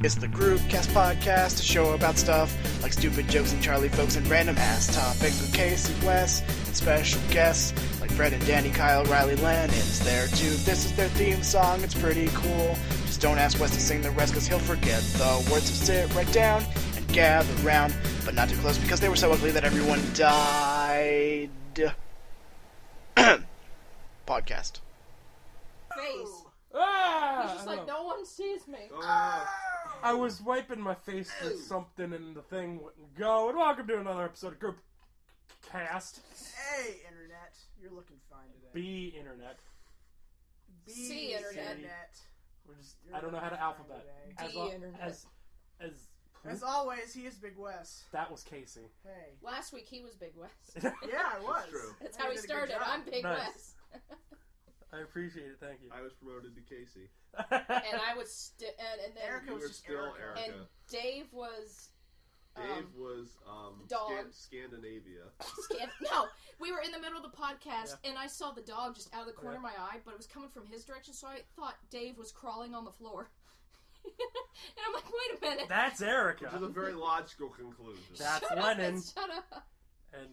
It's the Groupcast podcast, a show about stuff like stupid jokes and Charlie folks and random ass topics with Casey, Wes, and special guests like Fred and Danny, Kyle, Riley, Lennon's there too. This is their theme song, it's pretty cool. Just don't ask Wes to sing the rest cause he'll forget the words, so sit right down and gather round, but not too close because they were so ugly that everyone died. Podcast. Face. Ah! He's just like, no one sees me. I was wiping my face with something and the thing wouldn't go. And welcome to another episode of Group Cast. Hey, Internet. You're looking fine today. B Internet. C Internet. We're just, I don't know how to alphabet. D Internet. As always, he is Big Wes. That was Casey. Hey. Last week he was Big Wes. Yeah, I was. That's true. That's Yeah, how you he did a good started. job. I'm Big Nice. Wes. I appreciate it, thank you. I was promoted to Casey. And I was, and then Erica You was were just still Erica. Erica. and Dave was. Dave was dog. Scandinavia. No, we were in the middle of the podcast, and I saw the dog just out of the corner of my eye, but it was coming from his direction, so I thought Dave was crawling on the floor. And I'm like, wait a minute. That's Erica. Which is a very logical conclusion. That's Shut Lennon. Up, shut up. And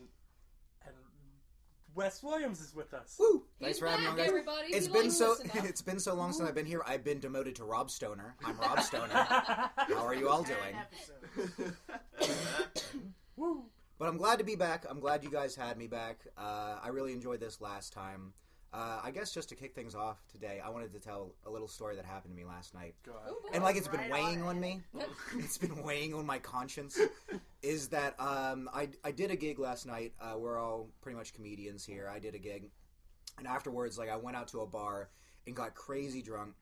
Wes Williams is with us. Woo! He's Thanks for having me back, on, guys. everybody. It's He been likes so us enough. it's been so long since I've been here. I've been demoted to Rob Stoner. I'm Rob Stoner. How are you all doing? Woo! But I'm glad to be back. I'm glad you guys had me back. I really enjoyed this last time. I guess just to kick things off today, I wanted to tell a little story that happened to me last night. Go ahead. Ooh, boy. And like it's been Right weighing on on it. me. It's been weighing on my conscience. Is that I did a gig last night. We're all pretty much comedians here. I did a gig, and afterwards, like I went out to a bar and got crazy drunk.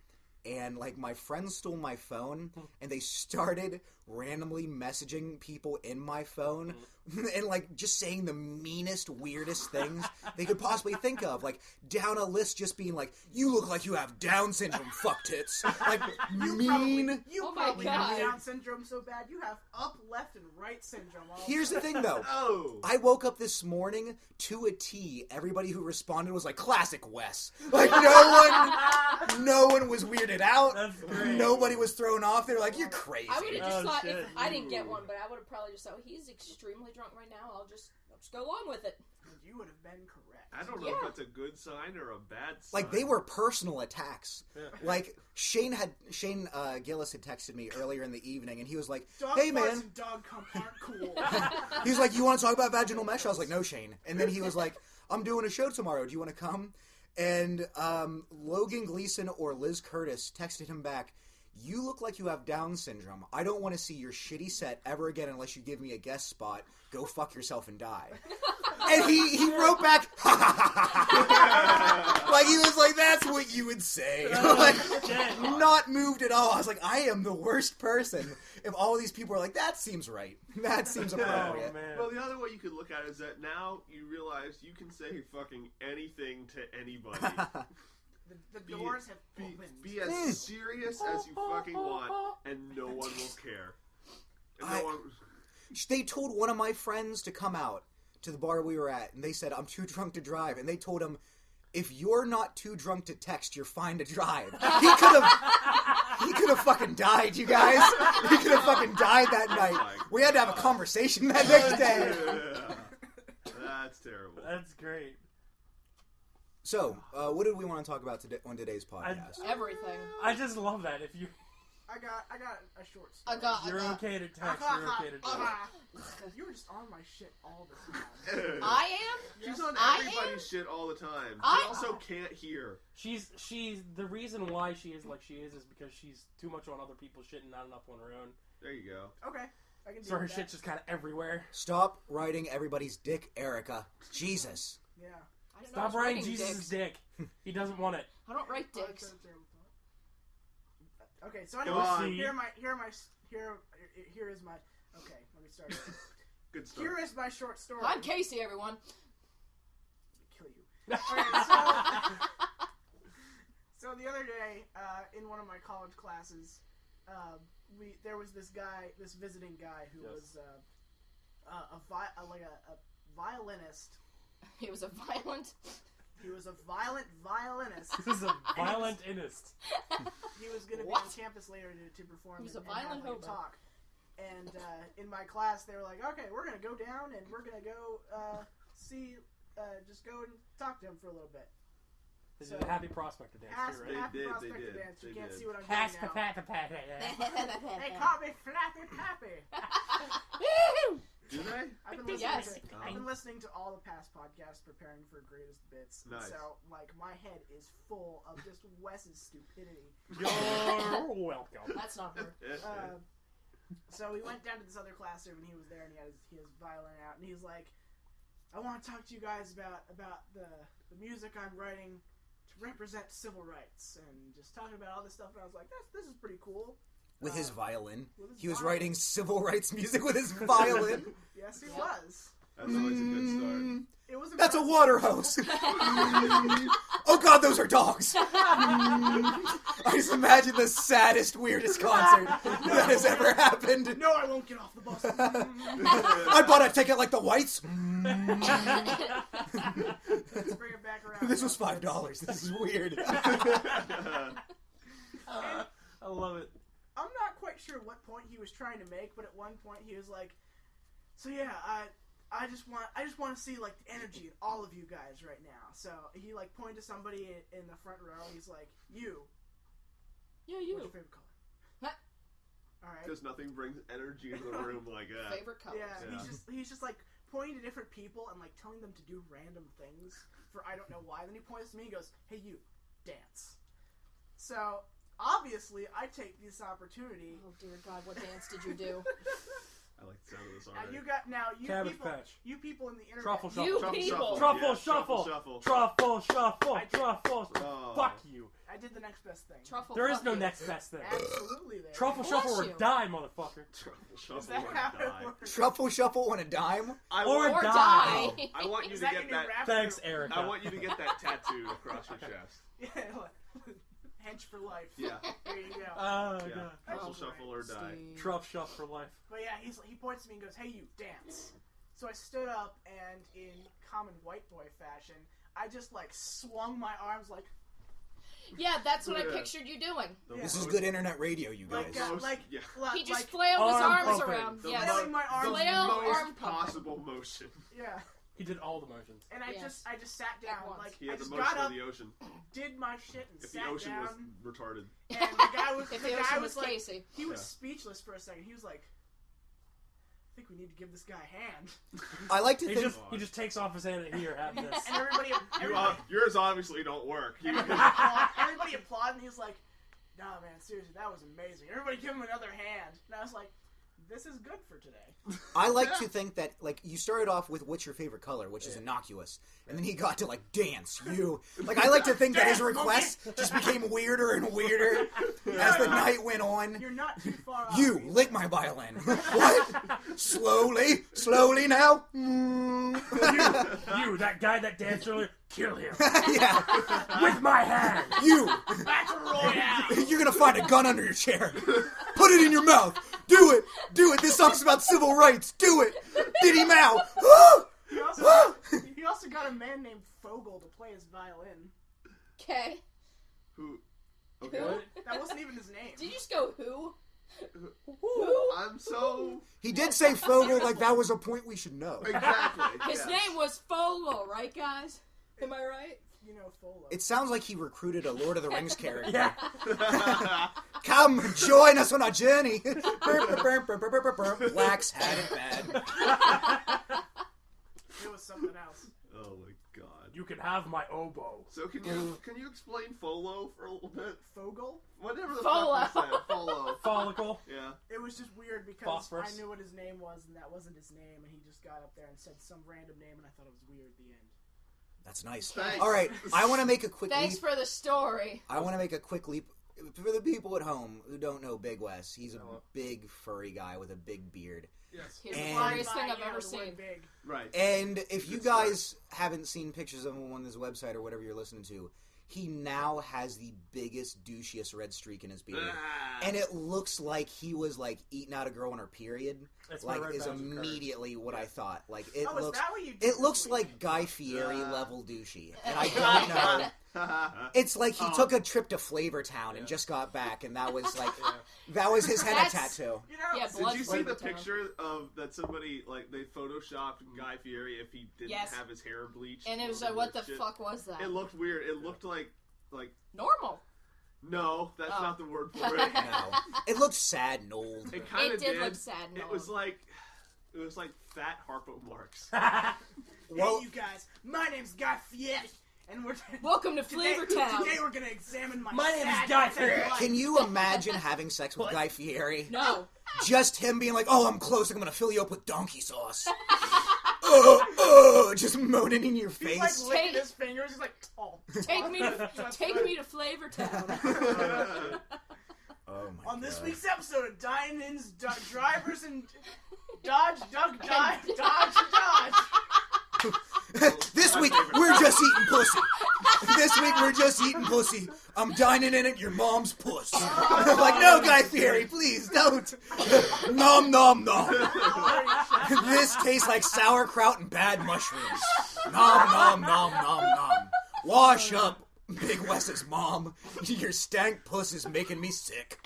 And like my friends stole my phone, and they started randomly messaging people in my phone, and like just saying the meanest, weirdest things they could possibly think of. Like down a list, just being like, "You look like you have Down syndrome, fuck tits." Like mean. You Oh my probably have God. Down syndrome so bad you have up, left, and right syndrome. All Here's the thing, though. Oh! I woke up this morning to a T. Everybody who responded was like, "Classic Wes." Like no one was weirded out. That's great. Nobody was thrown off. They were like, "You're crazy." I would have just Oh, thought, shit. if I didn't get one, but I would have probably just thought, he's extremely drunk right now, I'll just go along with it. You would have been correct. I don't know Yeah. if that's a good sign or a bad sign. Like they were personal attacks. Yeah. Like Shane Gillis had texted me earlier in the evening, and he was like, Dog "Hey farts man," and dog cum aren't cool. he was like, "You want to talk about vaginal mesh?" I was like, "No, Shane." And then he was like, "I'm doing a show tomorrow. Do you want to come?" And Logan Gleason or Liz Curtis texted him back, "You look like you have Down syndrome. I don't want to see your shitty set ever again unless you give me a guest spot. Go fuck yourself and die." And he wrote back, like he was like, "That's what you would say." Like, shit. not moved at all. I was like, I am the worst person. If all of these people are like, "That seems right. That seems Oh, appropriate." man. Well, the other way you could look at it is that now you realize you can say fucking anything to anybody. The doors have opened. Be as serious as you fucking want, and no one will care. And no one... They told one of my friends to come out to the bar we were at, and they said, "I'm too drunk to drive." And they told him, "If you're not too drunk to text, you're fine to drive." He could have fucking died, you guys. He could have fucking died that night. We had to have a conversation that next day. Yeah. That's terrible. That's great. So, what did we want to talk about today on today's podcast? Everything. I just love that. If you I got a short story. you're okay to text, you're okay to drive. You were just on my shit all the time. I am? She's on I everybody's shit all the time. I- She also can't hear. She's the reason why she is like she is because she's too much on other people's shit and not enough on her own. There you go. Okay, I can do So her that. shit's just kind of everywhere. Stop writing everybody's dick, Erica. Jesus. Yeah. I didn't know I Stop was writing dicks. Jesus' dick. He doesn't want it. I don't write dicks. Okay, so Come anyway, on. here is my. Okay, let me start. Good start. Here is my short story. I'm Casey, everyone. Kill you. Okay, so the other day, in one of my college classes, there was this visiting guy who Yes. was a violinist. He was a violent. He was a violent violinist. This is a violent innist. He was going to be What? on campus later to perform. He was a and violent have, like, a hobo. talk. And in my class, they were like, "Okay, we're going to go down and we're going to go just go and talk to him for a little bit." They So- did a Happy Prospector dance too, right? Happy They did, Prospector they did, dance. You they can't did. see what I'm doing now. They call me Flappy Pappy. Do they? I've been listening Yes. to, I've been listening to all the past podcasts preparing for Greatest Bits. and Nice. So, like, my head is full of just Wes's stupidity. You're welcome. That's not her. So we went down to this other classroom, and he was there, and he had his violin out, and he's like, "I want to talk to you guys about the music I'm writing to represent civil rights," and just talking about all this stuff. And I was like, "This is pretty cool." With his violin. With his He was violin. writing civil rights music with his violin. Yes, he was. That's always a good start. It was. That's a water hose. Oh god, those are dogs. I just imagine the saddest, weirdest concert that has ever happened. No, I won't get off the bus. I bought a ticket like the whites. Let's bring it back around. This was $5. This is weird. I love it. I'm not quite sure what point he was trying to make, but at one point he was like, "So yeah, I just want to see like the energy in all of you guys right now." So he like pointed to somebody in the front row. He's like, "You, Yeah, what's you. your favorite color?" Huh? All right. Because nothing brings energy into the room like that. Favorite colors. Yeah, Yeah. he's just like pointing to different people and like telling them to do random things for I don't know why. Then he points to me and goes, "Hey, you, dance." So obviously, I take this opportunity. Oh dear God, what dance did you do? I like the sound of this Now already. Cabbage Patch. you people in the internet. Truffle shuffle. You Truffle people. shuffle. Truffle Yeah, shuffle. Truffle Truffle shuffle. I did. Truffle. Oh. Fuck you. I did the next best thing. Truffle. There is fuck no you. next best thing. Absolutely, there. Truffle Bless shuffle or you. die, motherfucker. Truffle Is shuffle that or how it die. works? Truffle shuffle on a dime? I Or die. die. I want you Is to that get your new that. rap? Thanks, Erica. I want you to get that tattooed across your chest. Yeah, hench for life. Yeah. There you go. Oh, Yeah. God. Truffle Oh, shuffle or die. Steve. Truff shuff for life. But yeah, he points to me and goes, "Hey, you, dance." So I stood up and, in common white boy fashion, I just like swung my arms like Yeah, that's what I Yeah. pictured you doing. The This is most- good internet radio, you like guys. Yeah. He just like, flailed his arm arms pumping. around. The Yes. flailing my arms. The Flail most arm pumping. possible motion. Yeah, He did all the motions. and I Yes. just sat down once. like He I had the just motion got of up, the ocean. did my shit, and If the sat ocean down. was retarded. And the guy was If the the guy ocean was was like Casey. he was Yeah. speechless for a second. He was like, "I think we need to give this guy a hand." I like to He think... just takes off his hand and here, have this. And everybody Yours obviously don't work. everybody applauded, and he was like, "Nah, man, seriously, that was amazing." Everybody give him another hand. And I was like, "This is good for today." I like to think that, like, you started off with what's your favorite color, which is innocuous, and then he got to, like, dance, you. Like, I like to think that his Dance, requests just became weirder and weirder as the night went on. You're not too far off. You, lick my violin. What? Slowly now. You, that guy that danced earlier, kill him. Yeah. With my hand. You. Battle Royale. You're gonna find a gun under your chair. Put it in your mouth. Do it. Do it. This song's about civil rights. Do it. Diddy Mao. He also got a man named Fogel to play his violin. Okay. Who? Okay. Who? That wasn't even his name. Did you just go who? I'm so He did say Fogel like that was a point we should know. exactly. His yes. name was Folo, right, guys? Am I right? You know, Folo. It sounds like he recruited a Lord of the Rings character. Yeah. Come join us on our journey. Wax had it bad. It was something else. Oh my god. You can have my oboe. So can you explain Folo for a little bit? Fogel? Whatever the Folo. fuck you said. Folo. Follicle. Yeah. It was just weird because Phosphorus. I knew what his name was, and that wasn't his name, and he just got up there and said some random name, and I thought it was weird at the end. That's nice. Thanks. All right, I want to make a quick Thanks leap. for the story. I want to make a quick leap for the people at home who don't know Big Wes. He's a Hello. big furry guy with a big beard. Yes. He's the And- funniest thing By, I've you know, ever the word seen. Big. Right. And if you Good start. guys haven't seen pictures of him on this website or whatever you're listening to, he now has the biggest, douchiest red streak in his beard. Ah. And it looks like he was, like, eating out a girl on her period. That's Like, where is Red Badge immediately what I thought. Like, it Oh, is looks... that what you did It this looks week? like Guy Fieri level douchey. And I don't know... It's like he took a trip to Flavortown and just got back, and that was like that was his henna That's- tattoo. You know, Yeah, Did you see the Flavortown. picture of that somebody, like, they photoshopped Guy Fieri if he didn't Yes. have his hair bleached? And it was or like, what the shit? fuck was that? It looked weird. It looked like Normal. no, that's Oh. not the word for it. No, it looked sad and old. It kind It of did look sad and It old. was like fat Harpo Marx. Well, hey, you guys, my name's Guy Fieri, and we're Welcome to Flavortown. Today we're gonna examine my My name is sad Guy Fieri. Fieri. can you imagine having sex with Guy Fieri? No. Just him being like, "Oh, I'm close. I'm gonna fill you up with donkey sauce." Just moaning in your He's face. like licking his fingers. He's like, oh. Take me to Flavortown. Oh my On this God. week's episode of Dine-In's Drivers and Dodge. This week we're just eating pussy. This week we're just eating pussy. I'm dining in it. Your mom's puss. I'm like, no, Guy Fieri, please don't. Nom nom nom. This tastes like sauerkraut and bad mushrooms. Nom nom nom nom nom. Wash up, Big Wes's mom. Your stank puss is making me sick.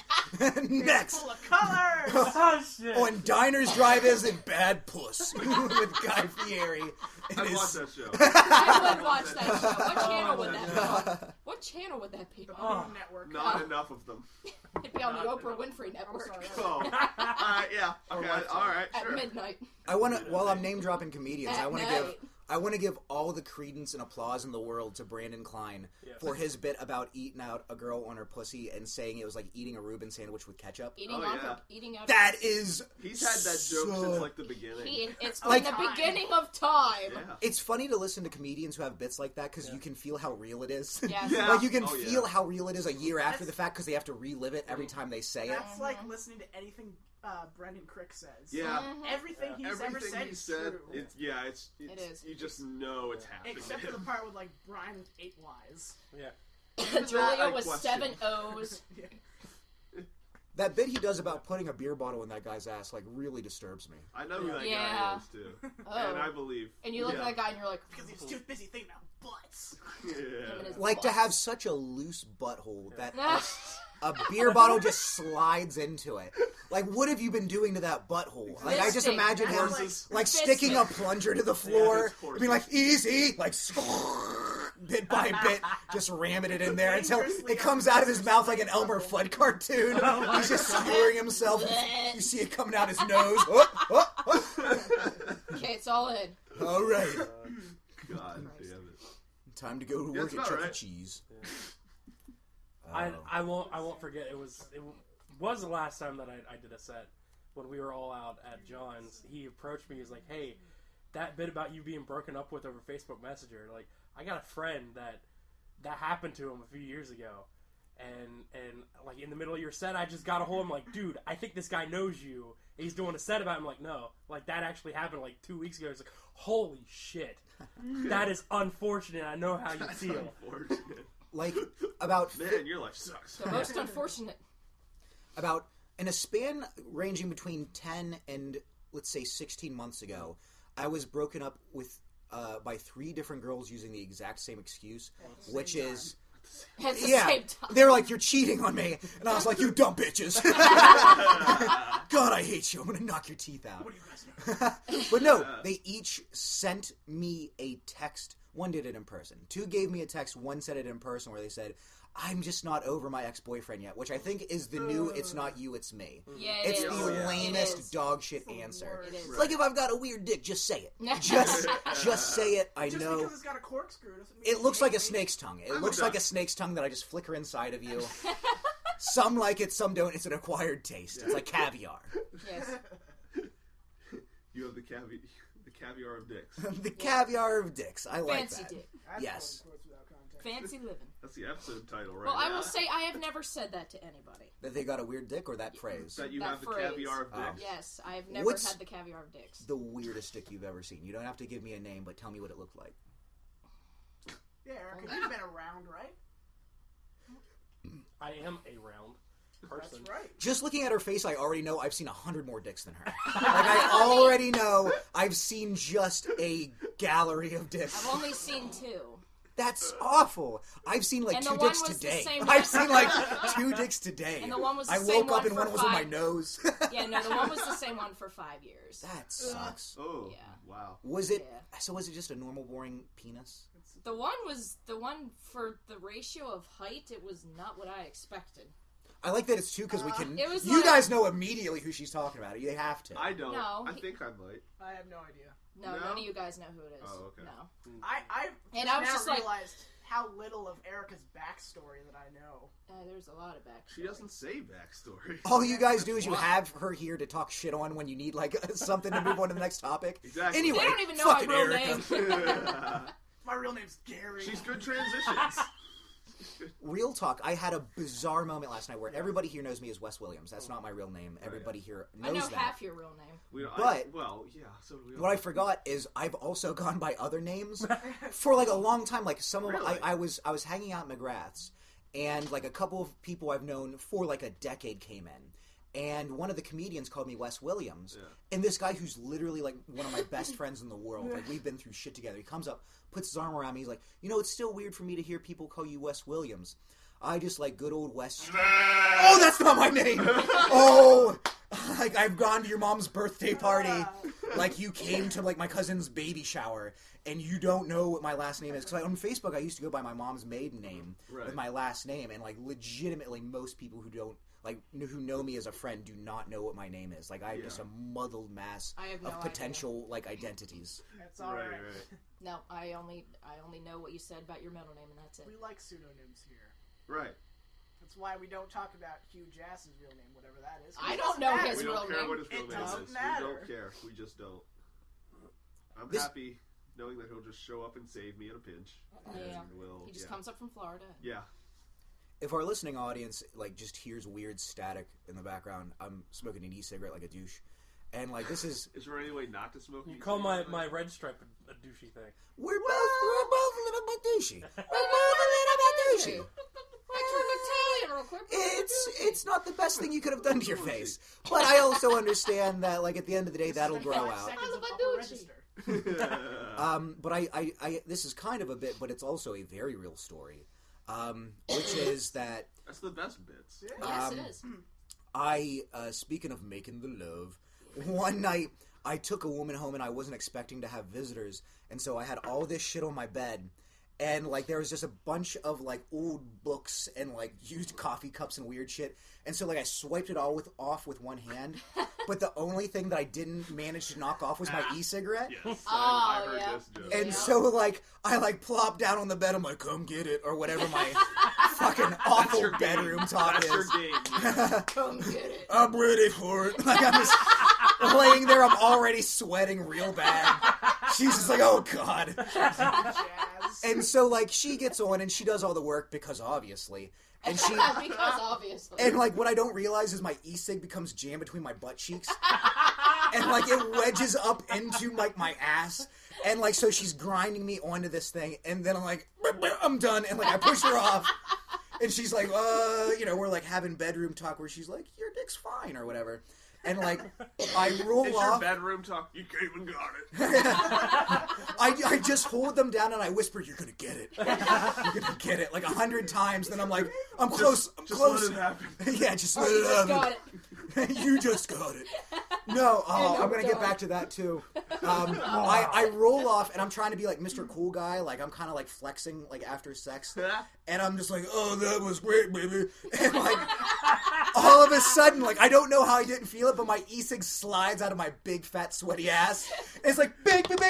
Next. Full of colors. Oh shit! On Diners, Drive-Ins, and Bad Puss with Guy Fieri. and I his- watched that show. I would watch that show. What channel would that be on? What channel would that be The on? Boom Network. Not enough of them. It'd be on the Oprah Winfrey Network sorry. Oh, yeah. Okay, all right, at sure. midnight. I want to. While I'm name dropping comedians, At I want to night. give. I want to give all the credence and applause in the world to Brandon Klein for his bit about eating out a girl on her pussy and saying it was like eating a Reuben sandwich with ketchup. Eating Oh, out. yeah. Eating out. That is. He's had that joke so- since like the beginning. It's Like- from the beginning of time. Yeah. It's funny to listen to comedians who have bits like that because you can feel how real it is. Yes. Yeah. Like you can Oh, yeah. feel how real it is a year after the fact because they have to relive it every time they say it. That's like listening to anything Brendan Crick says. Yeah. Everything he's ever Everything said he is said, true. it's It is. You just know it's happening. Except for the part with like Brian with 8 Ys. Yeah. Even that I Julia with question. 7 O's. That bit he does about putting a beer bottle in that guy's ass like really disturbs me. I know who that Yeah. guy is too, Oh. and I believe. And you look at that guy and you're like, Because he's too busy thinking about butts. him and Yeah. his Like to butts. have such a loose butthole that Ah. a beer bottle just slides into it. Like, what have you been doing to that butthole? Like, I just Fisting. imagine him That's like fisting. sticking a plunger to the floor, it's horse being like, easy, like, bit by bit, just ramming it in there until it comes out of his mouth like an Elmer Fudd cartoon. He's just skewering himself. You see it coming out his nose. Okay, it's all in. All right. God damn it. Time to go to Yeah, work that's at about Chuck E. right. Cheese. I won't forget. It was the last time that I did a set when we were all out at John's. He approached me. He's like, "Hey, that bit about you being broken up with over Facebook Messenger. Like, I got a friend that happened to him a few years ago, and like in the middle of your set, I just got a hold of him. Like, dude, I think this guy knows you. And he's doing a set about him. Like, no, like that actually happened like 2 weeks ago. He's like, holy shit, that is unfortunate. I know how you That's feel. unfortunate. Like, about Man, your life sucks. The most unfortunate. about in a span ranging between 10 and let's say 16 months ago, I was broken up with by 3 different girls using the exact same excuse, which is At the yeah, same time. they were like, "You're cheating on me," and I was like, "You dumb bitches." God, I hate you. I'm gonna knock your teeth out. What do you guys know? But no, they each sent me a text. One did it in person. 2 gave me a text. 1 said it in person where they said, "I'm just not over my ex-boyfriend yet," which I think is the new "it's not you, it's me." Yeah, It's it the is. It lamest is. dog shit answer. It is. It's like if I've got a weird dick, just say it. Just say it. I Just know. because it's got a corkscrew doesn't mean It looks you like a hate me. snake's tongue. It I'm looks done. like a snake's tongue that I just flicker inside of you. Some like it, some don't. It's an acquired taste. It's like caviar. Yes. You have the caviar of dicks. The caviar of dicks. I like Fancy that. dick. That's Yes. quotes without context. Fancy living. That's the episode title, right? Well, I now. will say I have never said that to anybody. That they got a weird dick or that phrase? that you that have the phrase. caviar of Oh. dicks. Yes, I have never What's- had the caviar of dicks. The weirdest dick you've ever seen. You don't have to give me a name, but tell me what it looked like. Yeah, Erica, you've been around, right? I am a round person. That's right. Just looking at her face, I already know I've seen 100 more dicks than her. Like, I already know I've seen just a gallery of dicks. I've only seen 2. That's awful. I've seen like And 2 the one dicks was the today. same I've one. seen like 2 dicks today. And the one was the I same woke up one and for one was on my 5. nose. Yeah, no, the one was the same one for 5 years. That sucks. Oh, Yeah. wow. Was it? Yeah. So was it just a normal boring penis? The one for the ratio of height. It was not what I expected. I like that it's 2 because we can. It was You like- guys know immediately who she's talking about. They have to. I don't. No, I think I might. I have no idea. No, No? none of you guys know who it is. Oh, okay. No. I And just I was now just like- realized how little of Erica's backstory that I know. There's a lot of back. She doesn't say backstory. All you guys do is you have her here to talk shit on when you need like something to move on to the next topic. Exactly. Anyway, They don't even know my fucking real Erica. name. My real name's Gary. She's good transitions. Real talk, I had a bizarre moment last night where everybody here knows me as Wes Williams. That's not my real name. Everybody here I knows know that. half your real name. But- well, yeah. So do we all. What I forgot is I've also gone by other names for like a long time. Like some of Really? I was hanging out in McGrath's, and like a couple of people I've known for like a decade came in, and one of the comedians called me Wes Williams, and this guy who's literally like one of my best friends in the world. Like we've been through shit together. He comes up, puts his arm around me. He's like, it's still weird for me to hear people call you Wes Williams. I just like good old Wes. Oh, that's not my name. Oh, like I've gone to your mom's birthday party. Like you came to like my cousin's baby shower, and you don't know what my last name is. Because on Facebook, I used to go by my mom's maiden name with my last name, and like legitimately, most people who don't who know me as a friend do not know what my name is. Like I'm just a muddled mass I have no of potential like identities. That's all right. No, I only know what you said about your middle name, and that's it. We like pseudonyms here. Right. That's why we don't talk about Hugh Jass's real name, whatever that is. I It don't doesn't know matter. his We real don't care name. what his real It name doesn't is. We matter. don't care. We just don't. I'm This- happy knowing that he'll just show up and save me in a pinch. Yeah. And we'll, He just comes up from Florida. Yeah. If our listening audience like just hears weird static in the background, I'm smoking an e-cigarette like a douche, and like this is Is there any way not to smoke? You weed call my cigarettes? red stripe a douchey thing. we're both a little bit douchey. We're both a little bit douchey. I turned Italian real quick. It's not the best thing you could have done to your face, but I also understand that like at the end of the day that'll grow 5 out. seconds of I upper love a register. But I this is kind of a bit, but it's also a very real story, which is that That's the best bits. Yes, it is. I speaking of making the love, one night I took a woman home and I wasn't expecting to have visitors, and so I had all this shit on my bed. And, like, there was just a bunch of, like, old books and, like, used coffee cups and weird shit. And so, like, I swiped it all off with one hand. But the only thing that I didn't manage to knock off was my e-cigarette. Yes. Oh, I heard yeah. this joke. And so, like, I, like, plopped down on the bed. I'm like, come get it. Or whatever my fucking awful your game. bedroom talk That's is. your game. Come get it. I'm ready for it. Like, I'm just laying there. I'm already sweating real bad. She's just like, oh, God. Jazz. And so, like, she gets on and she does all the work because obviously. And she, Because obviously. and like, what I don't realize is my e-cig becomes jammed between my butt cheeks. And, like, it wedges up into, like, my ass. And, like, so she's grinding me onto this thing. And then I'm like, I'm done. And, like, I push her off. And she's like, we're, like, having bedroom talk where she's like, your dick's fine or whatever. And, like, I roll It's off. your bedroom talk. You came and got it. I just hold them down and I whisper, "You're gonna get it. You're gonna get it." Like 100 times. Then I'm like, "I'm close. I'm Just close." let it happen. Yeah, just let You it just happen. got it. You just got it. No, I'm gonna get back to that too. I roll off and I'm trying to be like Mr. Cool Guy. Like I'm kind of like flexing like after sex, and I'm just like, "Oh, that was great, baby." And like all of a sudden, like I don't know how I didn't feel it, but my e-cig slides out of my big fat sweaty ass. And it's like big, and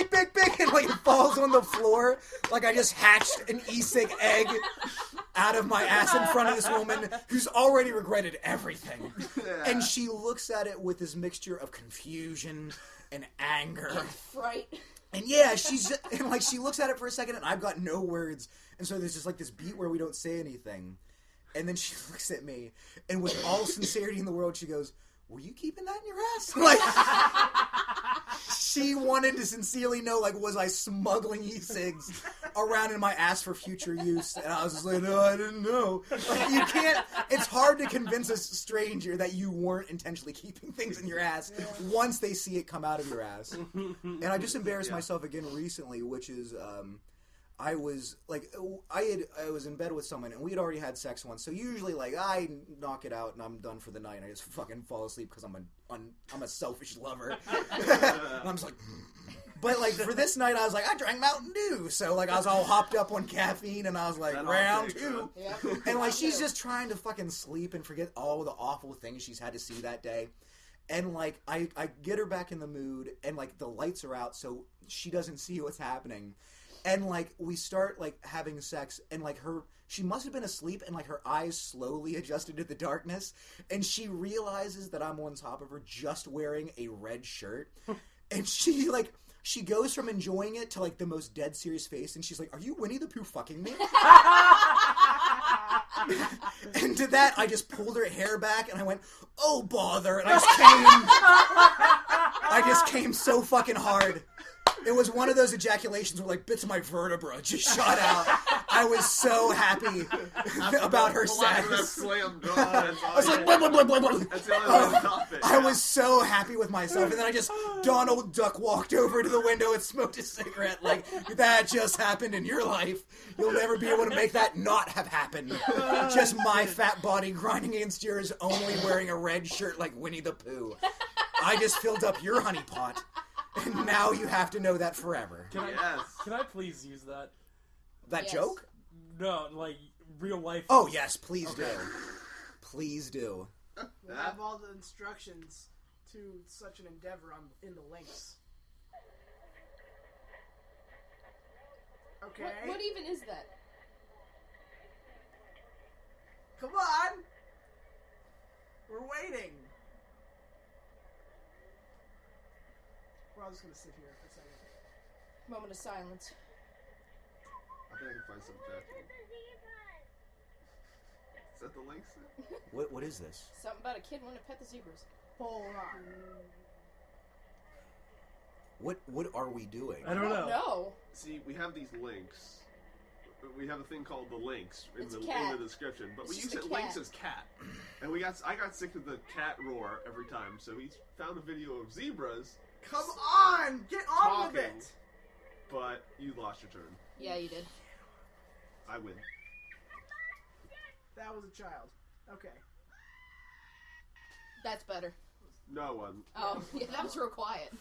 like it falls on the floor. Like I just hatched an e-cig egg out of my ass in front of this woman who's already regretted everything. And she looks at it with this mixture of confusion and anger. Fright. And yeah, and like she looks at it for a second and I've got no words. And so there's just like this beat where we don't say anything. And then she looks at me and with all sincerity in the world she goes, "Were you keeping that in your ass?" Like she wanted to sincerely know, like, was I smuggling e-cigs around in my ass for future use? And I was just like, no, I didn't know. Like, you can't, it's hard to convince a stranger that you weren't intentionally keeping things in your ass once they see it come out of your ass. And I just embarrassed myself again recently, which is, I was in bed with someone and we had already had sex once. So usually, like, I knock it out and I'm done for the night. And I just fucking fall asleep because I'm a selfish lover. And I'm just like, but like for this night, I was like, I drank Mountain Dew, so like I was all hopped up on caffeine, and I was like, round two. Yep. And like she's just trying to fucking sleep and forget all the awful things she's had to see that day. And like I get her back in the mood, and like the lights are out, so she doesn't see what's happening. And, like, we start, like, having sex, and, like, she must have been asleep, and, like, her eyes slowly adjusted to the darkness, and she realizes that I'm on top of her just wearing a red shirt, and she, like, she goes from enjoying it to, like, the most dead serious face, and she's like, are you Winnie the Pooh fucking me? And to that, I just pulled her hair back, and I went, oh, bother, and I just came so fucking hard. It was one of those ejaculations where, like, bits of my vertebra just shot out. I was so happy about her sex. I was like, blah, blah, blah, blah, blah. I was so happy with myself. And then I just, Donald Duck walked over to the window and smoked a cigarette. Like, that just happened in your life. You'll never be able to make that not have happened. Just my fat body grinding against yours, only wearing a red shirt like Winnie the Pooh. I just filled up your honey pot. And now you have to know that forever. Can I please use that? That joke? No, like, real life. Oh, yes, please do. Please do. We'll have all the instructions to such an endeavor in the links. Okay. What even is that? Come on! We're waiting. We're all just gonna sit here for a second. Moment of silence. I think I can find some jacket. Is that the links? What is this? Something about a kid wanting to pet the zebras. Hold on. What are we doing? I don't know. No. See, we have these links. We have a thing called the links in the description, but we use links as cat. And I got sick of the cat roar every time, so he found a video of zebras. Come on! Get on talking, with it! But you lost your turn. Yeah, you did. I win. That was a child. Okay. That's better. No one. Oh, yeah, that was real quiet.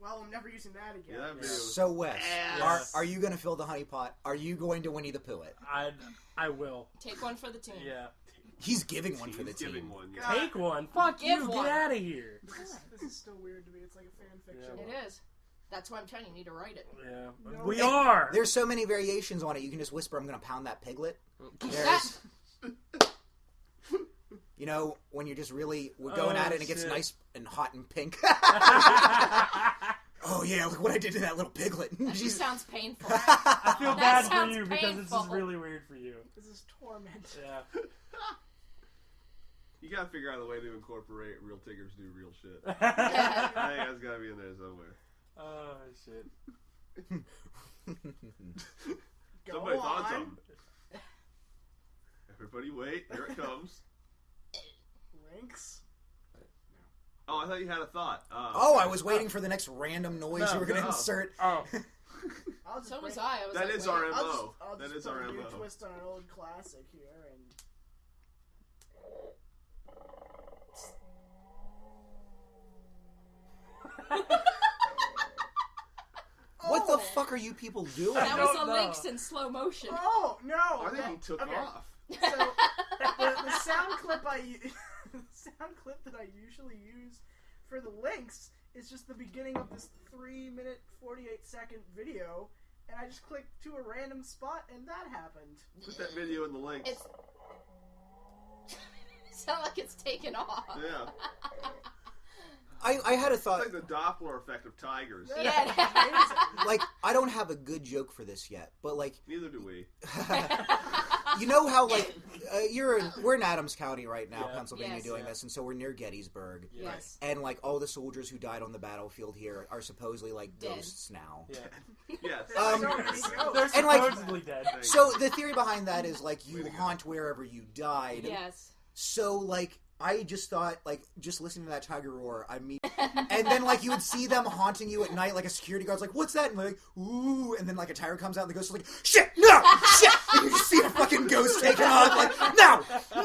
Well, I'm never using that again. Yeah, that video was So, Wes, are you going to fill the honey pot? Are you going to Winnie the Pooh it? I will. Take one for the team. Yeah. He's giving one for the team. Giving one. God. Take one. Fuck Give you. one. Get out of here. This is still weird to me. It's like a fan fiction. It is. That's why I'm telling you, you need to write it. Yeah. No. We are. There's so many variations on it. You can just whisper, I'm going to pound that piglet. There's... You know, when you're just really going at it and it gets nice and hot and pink. Oh, yeah, look what I did to that little piglet. That just sounds painful. I feel bad for sounds you because this is painful. really weird for you. This is torment. Yeah. You gotta figure out a way to incorporate real tigers do real shit. Yeah. I think that's gotta be in there somewhere. Oh, shit. Go Somebody on. thought something. Everybody wait, here it comes. Links. Oh, I thought you had a thought. Oh, I was waiting for the next random noise you were going to insert. Oh. So was I. I was That like, is wait. our I'll MO. just That is put our a new MO. twist on an old classic here, and What the fuck are you people doing? That was don't the know. links in slow motion. oh no! I think he took okay. off. So the sound clip the sound clip that I usually use for the links is just the beginning of this 3-minute 48-second video, and I just clicked to a random spot, and that happened. Put that video in the links. It's sound like it's taken off. Yeah. I had a thought. It's like the Doppler effect of tigers. Yeah. Like, I don't have a good joke for this yet, but like, Neither do we. You know how, like, we're in Adams County right now, Pennsylvania, Yes. doing this, and so we're near Gettysburg. Yes. And, like, all the soldiers who died on the battlefield here are supposedly, like, Dead. ghosts now. Yeah. Yes. They're And, like, supposedly dead. So the theory behind that is, like, you haunt wherever you died. Yes. So, like, I just thought, like, just listening to that tiger roar, and then, like, you would see them haunting you at night, like, a security guard's like, what's that? And they're like, ooh, and then, like, a tiger comes out, and the ghost is like, shit, no, shit, and you just see a fucking ghost taking off, like,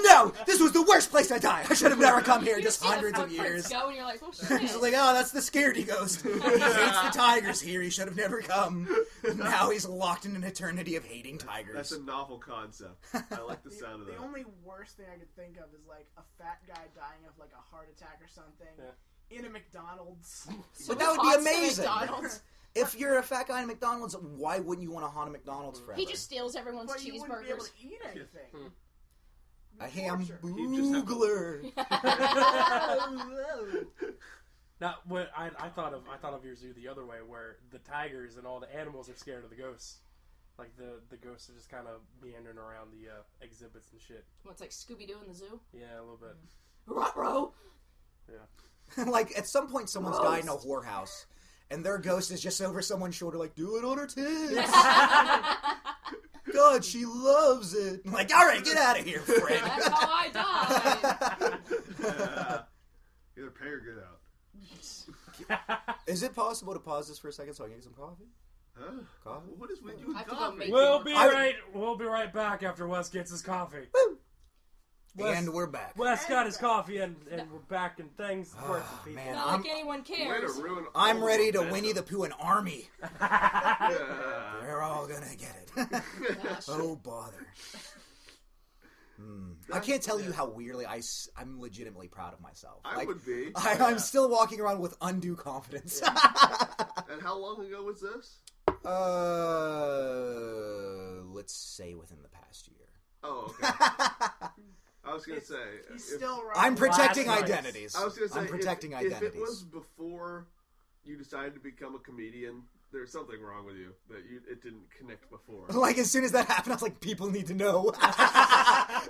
no, this was the worst place to die, I should have never come here, just hundreds of years. Go and you're like, oh shit. He's like, oh, that's the scaredy ghost. He hates the tigers here, he should have never come. Now he's locked in an eternity of hating tigers. That's a novel concept. I like the sound of that. The only worst thing I could think of is like a fat guy dying of like a heart attack or something in a McDonald's. But that would be amazing. McDonald's. If you're a fat guy in McDonald's, why wouldn't you want to haunt a McDonald's forever? He just steals everyone's But you wouldn't be able cheeseburgers. to eat anything. A hamburglar. Now, what I thought of your zoo the other way, where the tigers and all the animals are scared of the ghosts. Like the ghosts are just kind of meandering around the exhibits and shit. What's like Scooby-Doo in the zoo? Yeah, a little bit. Ruh-roh! Yeah. Like, at some point, someone's died in a whorehouse, and their ghost is just over someone's shoulder, like, do it on her tits. God, she loves it. I'm like, all right, get out of here, friend. That's how I died. Either pay or get out. Is it possible to pause this for a second so I can get some coffee? Huh? Coffee? What is with you I and have to go coffee? make- We'll be right back after Wes gets his coffee. And we're back. Wes got his coffee and we're back and things working, people. man. Not like anyone Way cares. to ruin I'm all ready the to momentum. Winnie the Pooh an army. Yeah. They're all gonna get it. Gosh. Oh, bother. I can't tell you how weirdly I'm legitimately proud of myself. I would be. I'm still walking around with undue confidence. And how long ago was this? Let's say within the past year. Oh, okay. I was gonna say He's if- still right. I'm protecting Last night. identities. I was gonna say I'm protecting identities. If it was before you decided to become a comedian, there's something wrong with you that it didn't connect before. Like, as soon as that happened, I was like, people need to know.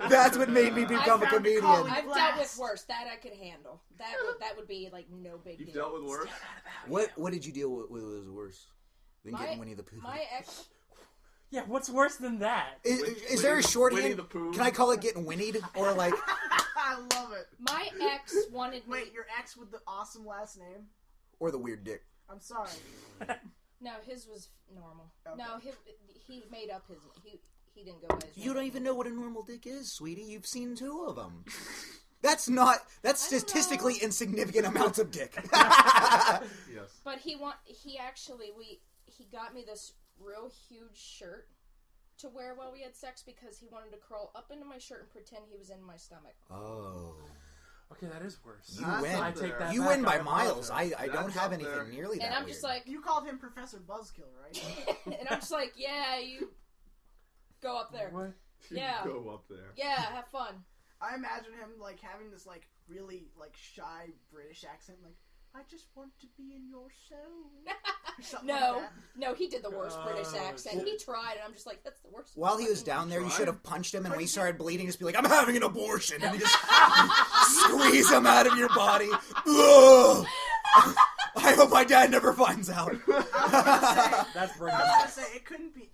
That's what made me become a found a comedian. colleague. I've dealt with worse. That I could handle. That would be like no big You've deal. dealt with worse. What did you deal with was worse than getting Winnie the Pooh? My ex. Yeah, what's worse than that? Is there a shorthand? Winnie the Pooh? Can I call it getting winnied? Or like, I love it. My ex wanted me. Wait, your ex with the awesome last name? or the weird dick? I'm sorry. No, his was normal. Okay. No, he made up his. He didn't go by his. You name. don't even know what a normal dick is, sweetie. You've seen 2 of them. That's statistically insignificant amounts of dick. Yes. But he got me this real huge shirt to wear while we had sex because he wanted to crawl up into my shirt and pretend he was in my stomach. Oh. Okay, that is worse. You That's win. up there. I take that You back. win by I miles. apologize. I don't That's have up there. anything nearly that And I'm weird. just like, You called him Professor Buzzkill, right? and I'm just like, yeah, you go up there. What? Yeah. Go up there. Yeah, have fun. I imagine him like having this like really like shy British accent, like I just want to be in your soul. Or something like No, that. no, he did the worst British Oh, accent. shit. He tried, and I'm just like, that's the worst. While he was fucking- down there, you Try. should have punched him, and when he started bleeding, just be like, I'm having an abortion, and you just squeeze him out of your body. Ugh. I hope my dad never finds out. That's I bringing was it gonna back. say it couldn't be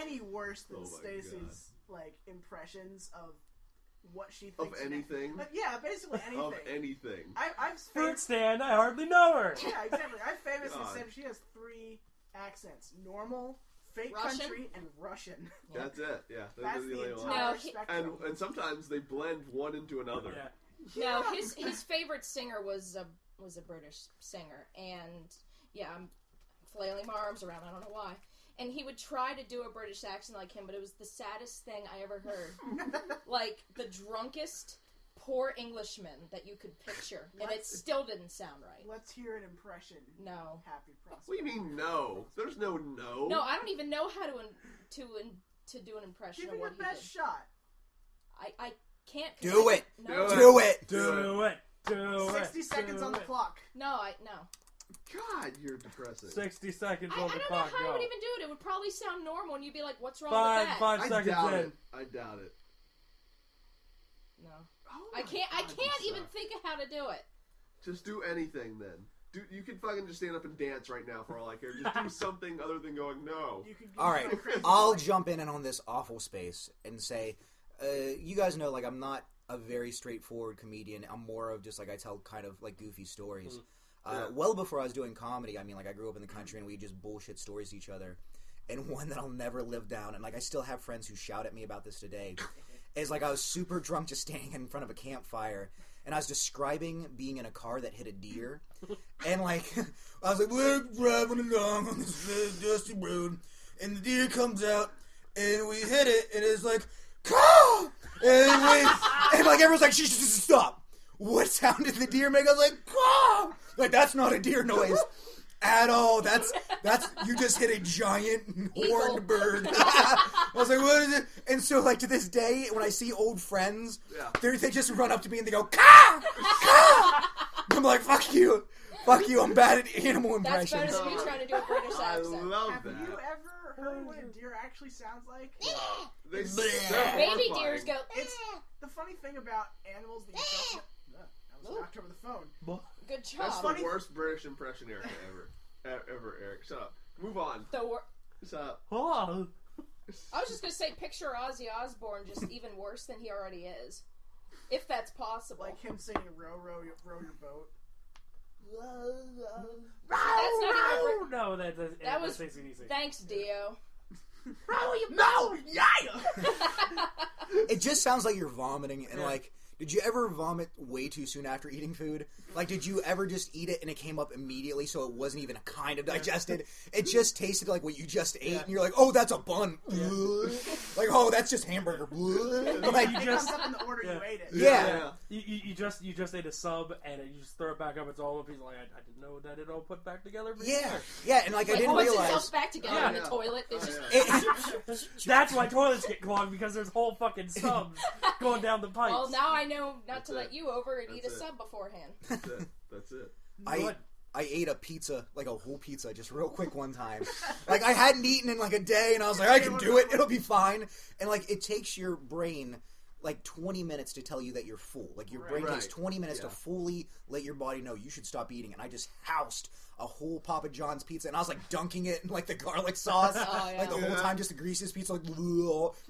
any worse than Oh my Stacy's like impressions of what she Of thinks. anything. Yeah, basically anything. Of anything. I've Fruit stand, I hardly know her. Yeah, exactly. I famously God. said she has 3 accents: normal, fake Russian? country, and Russian. That's it. Yeah. Those That's are the the only entire ones. No, he- spectrum. And sometimes they blend one into another. Yeah. No, his favorite singer was a British singer, and yeah, I'm flailing my arms around. I don't know why. And he would try to do a British accent like him, but it was the saddest thing I ever heard. Like the drunkest, poor Englishman that you could picture, and it still didn't sound right. Let's hear an impression. No. Happy Prosper. What do you mean no? There's no no. No, I don't even know how to do an impression Give of it what your he best did. shot. I can't. 'cause Do I- it. No. Do Do it. Do it. Do it. 60 seconds on the clock. No, no. God, you're depressing. 60 seconds I on don't the know clock. how I Go. would even do it. It would probably sound normal, and you'd be like, "What's wrong with that?" 5 I seconds doubt in. it. I doubt it. No, Oh I my can't. I God, you can't even suck. think of how to do it. Just do anything then. You can fucking just stand up and dance right now for all I care. Just do something other than going no. You could All right, go crazy I'll like- jump in on this awful space and say, you guys know, like, I'm not a very straightforward comedian. I'm more of just, like, I tell kind of, like, goofy stories. Yeah. Well before I was doing comedy, I mean, like, I grew up in the country and we just bullshit stories to each other. And one that I'll never live down, and, like, I still have friends who shout at me about this today, is, like, I was super drunk just standing in front of a campfire, and I was describing being in a car that hit a deer. And, like, I was like, we're driving along on this very dusty road, and the deer comes out, and we hit it, and it's like, caw! And like, everyone's like, stop. What sound did the deer make? I was like, caw! Like, that's not a deer noise at all. That's you just hit a giant horned bird. I was like, what is it? And so, like, to this day, when I see old friends, they just run up to me and they go, caw! Caw! I'm like, fuck you, I'm bad at animal That's impressions. better than me trying to do a British I accent. love Have that. you ever heard what a deer actually sounds like? They're Baby horrifying. deers go. It's the funny thing about animals that you don't. That was knocked over the phone. Good job. That's funny. the worst British impression Eric ever. Eric, shut up. Move on. Shut up. Oh. I was just gonna say, picture Ozzy Osbourne just even worse than he already is, if that's possible. Like him singing "Row, row your boat." That's not even. No, that's was- AC/DC. Thanks, Dio. No, yeah. It just sounds like you're vomiting, and like, did you ever vomit way too soon after eating food? Like, did you ever just eat it and it came up immediately so it wasn't even kind of digested? It just tasted like what you just ate, and you're like, oh, that's a bun. Like, oh, that's just hamburger. Like, It comes up in the order you ate it. yeah. You just ate a sub and you just throw it back up. It's all up. He's like, I didn't know that it all put back together. Yeah, and like, I didn't puts realize. itself back together Yeah. in the toilet. It's just That's why toilets get clogged, because there's whole fucking subs going down the pipes. well, now I know not That's to let it. you over and eat a That's it. sub beforehand. That's it. I ate a pizza, like a whole pizza, just real quick one time. Like, I hadn't eaten in like a day, and I was like, I can do it. It'll be fine. And like, it takes your brain like 20 minutes to tell you that you're full. Like, your brain takes 20 minutes to fully let your body know you should stop eating. And I just housed a whole Papa John's pizza, and I was like dunking it in like the garlic sauce, like the whole time, just to grease this pizza, like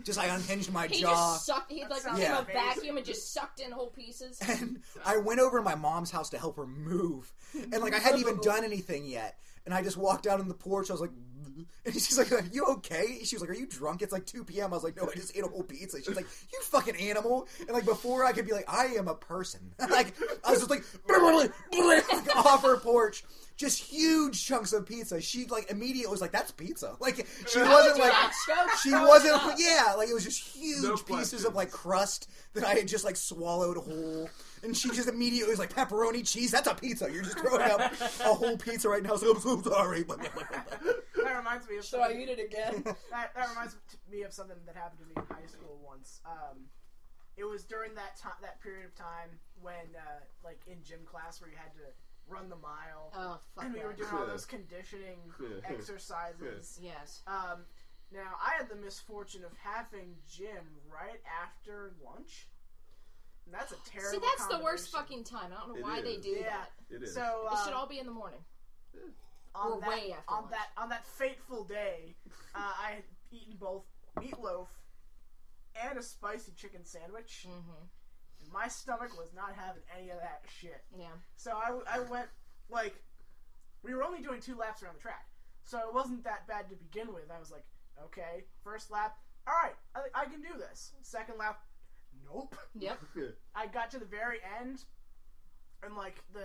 just I unhinged my He jaw. just sucked. He like sounds became a amazing. vacuum and just sucked in whole pieces. And I went over to my mom's house to help her move, and like, I hadn't even done anything yet, and I just walked out on the porch. I was like, and she's like, are you okay? She was like, are you drunk? It's like 2 p.m. I was like, no, I just ate a whole pizza. She's like, you fucking animal. And like, before I could be like, I am a person. Like, I was just like, off her porch, just huge chunks of pizza. She like immediately was like, that's pizza. Like, she wasn't like, she wasn't, like, it was just huge No pieces questions. of like crust that I had just like swallowed whole. And she just immediately was like, pepperoni cheese, that's a pizza. You're just throwing up a whole pizza right now, so I'm so sorry. That reminds me of. Should I eat it again? That reminds me of something that happened to me in high school once. It was during that period of time when, like, in gym class where you had to run the mile. Oh, fuck And we that. were doing all those conditioning exercises. Yes. Now, I had the misfortune of having gym right after lunch. And that's a terrible See, that's the worst combination. fucking time. I don't know It why they is. do that. It is. So, It should all be in the morning. on or that, way after on lunch. that fateful day, I had eaten both meatloaf and a spicy chicken sandwich. Mm-hmm. And my stomach was not having any of that shit. Yeah. So I went, like, we were only doing 2 laps around the track. So it wasn't that bad to begin with. I was like, okay, first lap, alright, I can do this. Second lap, nope. Yep. I got to the very end, and, like, the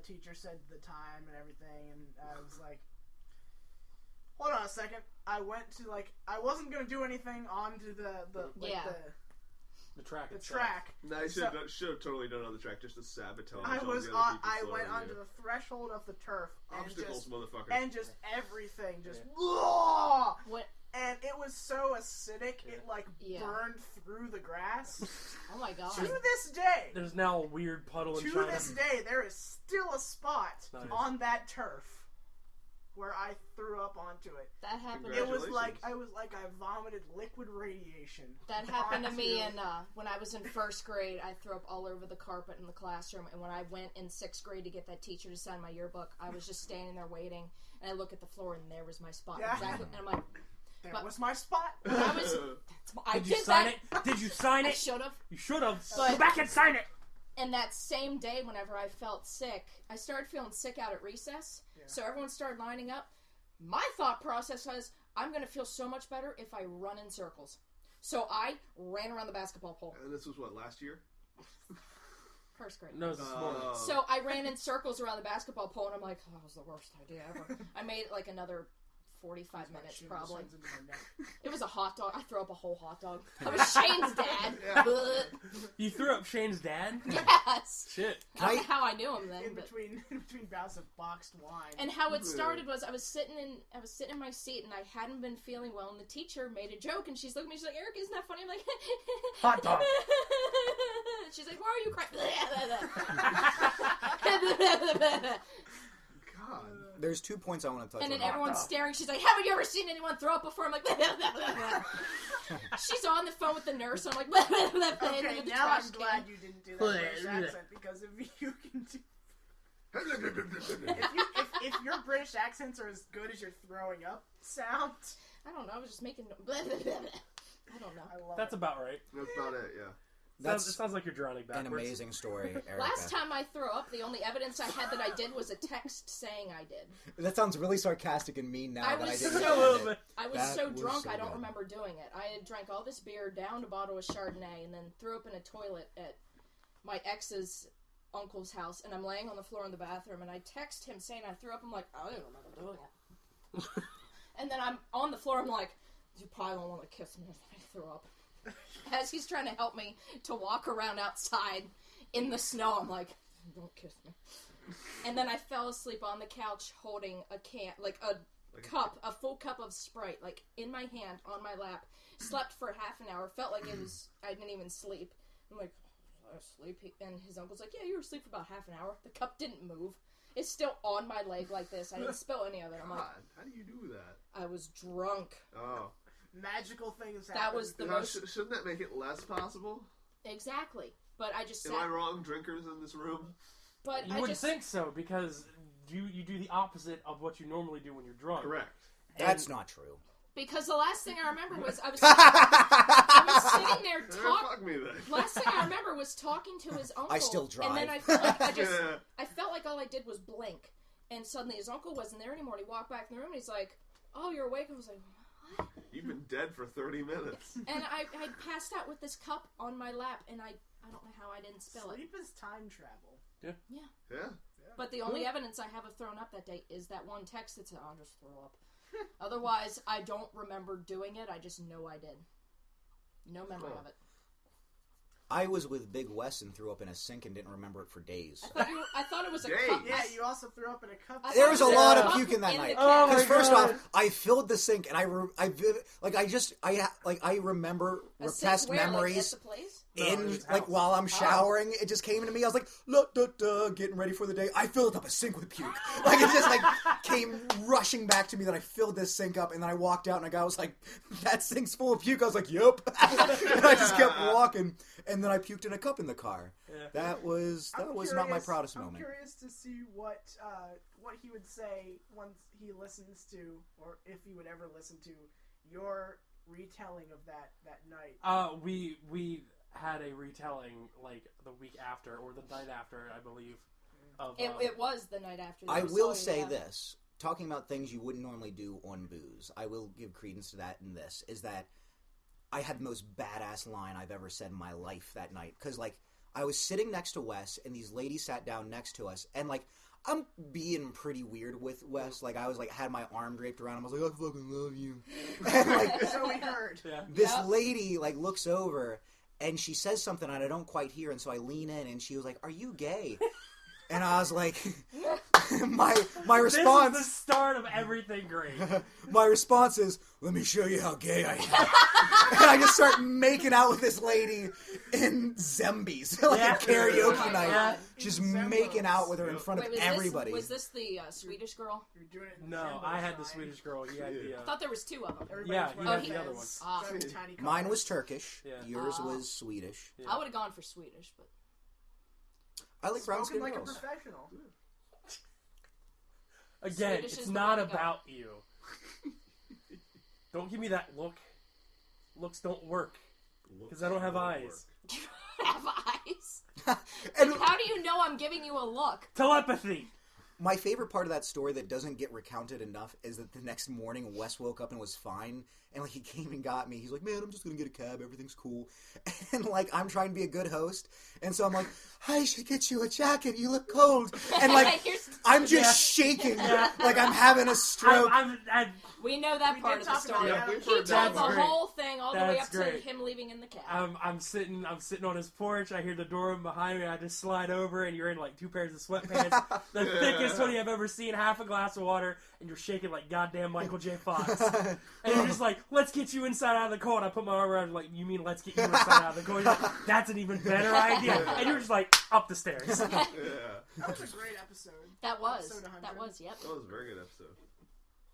teacher said the time and everything, and I was like, hold on a second. I went to, like, I wasn't going to do anything onto the track. track. No, I should have totally done it on the track just to sabotage. I all was the other on. people I slower went than onto you. the threshold of the turf and Obstacles, just motherfucker. and just everything just. What? and it was so acidic, it burned through the grass. Oh my god. To this day, There's now a weird puddle in to China. this day, there is still a spot on that turf where I threw up onto it. That happened. It was like I vomited liquid radiation. That happened to me when I was in first grade. I threw up all over the carpet in the classroom, and when I went in sixth grade to get that teacher to sign my yearbook, I was just standing there waiting, and I look at the floor, and there was my spot exactly, and I'm like, There was my spot. I did you sign it? Did you sign it? I should have. You should have. But- Go back and sign it. And that same day, whenever I felt sick, I started feeling sick out at recess. Yeah. So everyone started lining up. My thought process was, I'm going to feel so much better if I run in circles. So I ran around the basketball pole. And this was what, last year? First grade. No, this morning. So I ran in circles around the basketball pole, and I'm like, oh, that was the worst idea ever. I made it like another 45 minutes, probably. It was a hot dog. I threw up a whole hot dog. I was Shane's dad. You threw up Shane's dad? Yes. Shit. I don't know how I knew him then. In between bouts of boxed wine. And how it started was I was sitting in my seat, and I hadn't been feeling well, and the teacher made a joke, and she's looking at me, she's like, Eric, isn't that funny? I'm like, hot dog. She's like, why are you crying? God. There's 2 points I want to touch on. And then everyone's staring. She's like, haven't you ever seen anyone throw up before? I'm like, she's on the phone with the nurse. I'm like, okay, now I'm glad you didn't do that British accent, because if you can do... if your British accents are as good as your throwing up sound... I don't know, I was just making... I don't know. That's about right. That's about it, yeah. It sounds like you're drowning backwards. An amazing story, Erica. Last time I threw up, the only evidence I had that I did was a text saying I did. That sounds really sarcastic and mean now. I that was I so drunk, I don't remember doing it. I had drank all this beer, downed a bottle of Chardonnay, and then threw up in a toilet at my ex's uncle's house, and I'm laying on the floor in the bathroom, and I text him saying I threw up. I'm like, I don't remember doing it. And then I'm on the floor, I'm like, you probably don't want to kiss me if I threw up. As he's trying to help me to walk around outside in the snow, I'm like, don't kiss me. And then I fell asleep on the couch holding a full cup of Sprite, like in my hand on my lap. Slept for half an hour. Felt like I didn't even sleep. I'm like, I was asleep. And his uncle's like, yeah, you were asleep for about half an hour. The cup didn't move. It's still on my leg like this. I didn't spill any of it. I'm like, how do you do that? I was drunk. Oh. Magical things happen. That was the most... Shouldn't that make it less possible? Exactly. But I just Am I wrong, drinkers in this room? But you wouldn't think so, because you do the opposite of what you normally do when you're drunk. Correct. That's not true. Because the last thing I remember was I was sitting there talking. Fuck me then. Last thing I remember was talking to his uncle. I still drive. And then I felt like I felt like all I did was blink. And suddenly his uncle wasn't there anymore. And he walked back in the room and he's like, oh, you're awake? I was like, what? You've been dead for 30 minutes. And I passed out with this cup on my lap, and I don't know how I didn't spill it. Sleep is time travel. Yeah. But the only evidence I have of throwing up that day is that one text that said, I'll just throw up. Otherwise, I don't remember doing it. I just know I did. No memory of it. I was with Big Wes and threw up in a sink and didn't remember it for days. I thought it was a cup. Yeah, you also threw up in a cup. There was a lot of puke in that night. Because first God. off, I filled the sink and I remember repressed memories. While I'm showering, it just came into me. I was like, getting ready for the day. I filled up a sink with puke. Like it just came rushing back to me that I filled this sink up, and then I walked out and a guy was like, "That sink's full of puke." I was like, "Yep," and I just kept walking, and then I puked in a cup in the car. Yeah. That was not my proudest moment. I'm curious to see what he would say once he listens to, or if he would ever listen to, your retelling of that night. We had a retelling like the week after or the night after, I believe. It was the night after. I will say this, talking about things you wouldn't normally do on booze, I will give credence to that in this, is that I had the most badass line I've ever said in my life that night. Because, I was sitting next to Wes, and these ladies sat down next to us, and, I'm being pretty weird with Wes. I was, had my arm draped around him. I was like, I fucking love you. And, so we heard. This lady, looks over, and she says something and I don't quite hear, and so I lean in, and she was like, are you gay? And I was like, my response. This is the start of everything great. My response is, let me show you how gay I am. And I just start making out with this lady in Zembies, like a karaoke night. God. Just making out with her in front of everybody. Was this the Swedish girl? You're doing it in No, December, I had the fine. Swedish girl. He had the. I thought there was two of them. Yeah, he had he the other one. has Ah. tiny Mine cars. was Turkish. Yeah. Yours was Swedish. Yeah. I would have gone for Swedish, but I like brown Spoken skin like girls. a professional. Again, Swedish is it's the not way to go. about you. Don't give me that look. Looks don't work. Because I don't have eyes. have eyes. And How do you know I'm giving you a look? Telepathy! my favorite part of that story that doesn't get recounted enough is that the next morning Wes woke up and was fine. And, like, he came and got me. He's like, man, I'm just going to get a cab. Everything's cool. And, like, I'm trying to be a good host. And so I'm like, I should get you a jacket. You look cold. And, like, I'm just shaking. Like I'm having a stroke. We know that We part did of the talk story. about that. He told That's the great. whole thing all the way That's up to great. him leaving in the cab. I'm sitting on his porch. I hear the door behind me. I just slide over, and you're in like 2 pairs of sweatpants, the thickest hoodie I've ever seen, half a glass of water, and you're shaking like goddamn Michael J. Fox. And you're just like, let's get you inside out of the cold. I put my arm around you, like, you mean let's get you inside out of the cold? You're like, that's an even better idea. And you're just like, up the stairs. Yeah. That was a great episode. That was. Episode 100. That was, yep. That was a very good episode.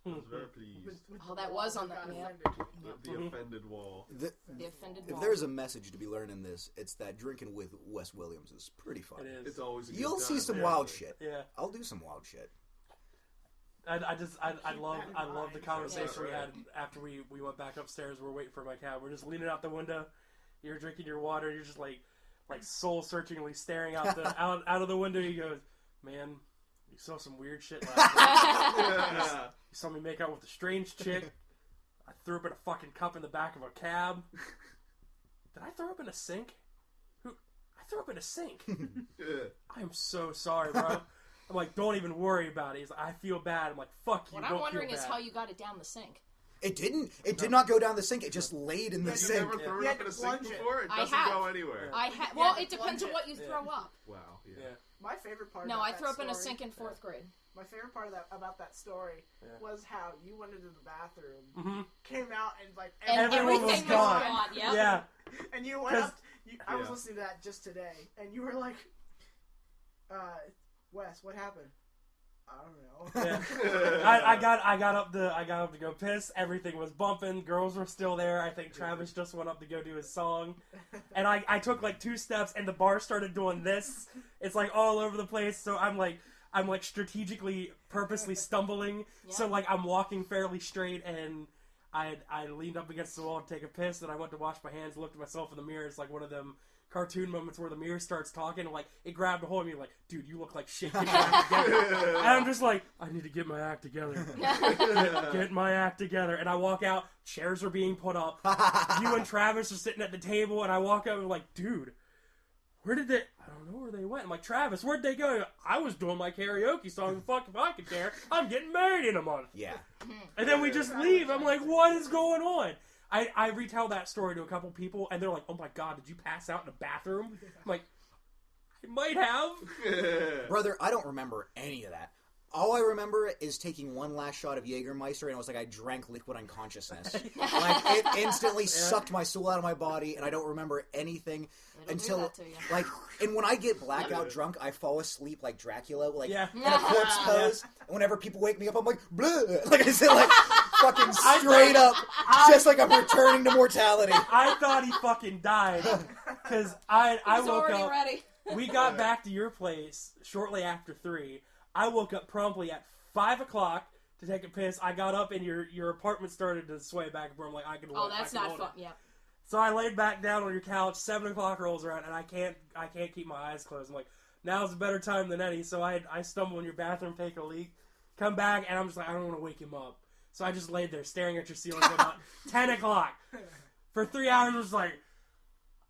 I was very pleased. Oh, that was on the- got yeah. offended. The offended wall. The- The offended if wall. there's a message to be learned in this, it's that drinking with Wes Williams is pretty fun. It is. It's always a good You'll see time. some Yeah. wild shit. Yeah. I'll do some wild shit. I love that in the mind. conversation we Yeah. had after we went back upstairs. We're waiting for my cab. We're just leaning out the window. You're drinking your water. You're just like soul searchingly staring out out of the window. He goes, man, you saw some weird shit last night. Yeah. You saw me make out with a strange chick. I threw up in a fucking cup in the back of a cab. Did I throw up in a sink? I threw up in a sink. I am so sorry, bro. I'm like, don't even worry about it. He's like, I feel bad. I'm like, fuck you. What don't I'm wondering feel is bad. how you got it down the sink. It didn't. It did not go down the sink. It just laid in the You've sink. never thrown You up had in a to sink plunge it. before? It I doesn't have. go anywhere. Well, Yeah, it depends on plunge what you it. throw up. Wow. Yeah. My favorite part. No, about I that threw up in a story- sink in 4th grade. My favorite part about that story Yeah. was how you went into the bathroom, Mm-hmm. came out, and like And Everyone was everything gone. Yep. Yeah. and you went 'Cause- up. I was Yeah. listening to that just today, and you were like, "Wes, what happened?" I don't know. Yeah. I got up to go piss. Everything was bumping. Girls were still there. I think Travis just went up to go do his song, and I took like 2 steps, and the bar started doing this. It's like all over the place. So I'm like strategically, purposely stumbling. Yeah. So like I'm walking fairly straight, and I leaned up against the wall to take a piss, and I went to wash my hands, looked at myself in the mirror. It's like one of them cartoon moments where the mirror starts talking, and like it grabbed a hold of me, like, dude, you look like shit. Get your act together. And I'm just like, I need to get my act together. Get my act together. And I walk out, chairs are being put up. You and Travis are sitting at the table, and I walk up and I'm like, dude, where did they? I don't know where they went. I'm like, Travis, where'd they go? I was doing my karaoke song. Fuck if I could care. I'm getting married in a month. Yeah. And then we just leave. I'm like, what is going on? I retell that story to a couple people, and they're like, oh my god, did you pass out in a bathroom? I'm like, I might have. Brother, I don't remember any of that. All I remember is taking one last shot of Jägermeister, and it was like I drank liquid unconsciousness. Like, it instantly sucked my soul out of my body, and I don't remember anything It'll do until, that to you. like, and when I get blackout drunk, I fall asleep like Dracula, like, Yeah. in a corpse pose. And whenever people wake me up, I'm like, bleh. Like I said, like, fucking straight up, just like I'm returning to mortality. I thought he fucking died. Because I He's woke already up. ready. We got back to your place shortly after 3. I woke up promptly at 5 o'clock to take a piss. I got up and your apartment started to sway back and forth. I'm like, I can Oh, hold it. that's I can not hold fun. it. Yep. So I laid back down on your couch. 7 o'clock rolls around, and I can't keep my eyes closed. I'm like, now's a better time than any. So I stumble in your bathroom, take a leak, come back, and I'm just like, I don't want to wake him up. So I just laid there staring at your ceiling until about 10 o'clock. For 3 hours, I was like,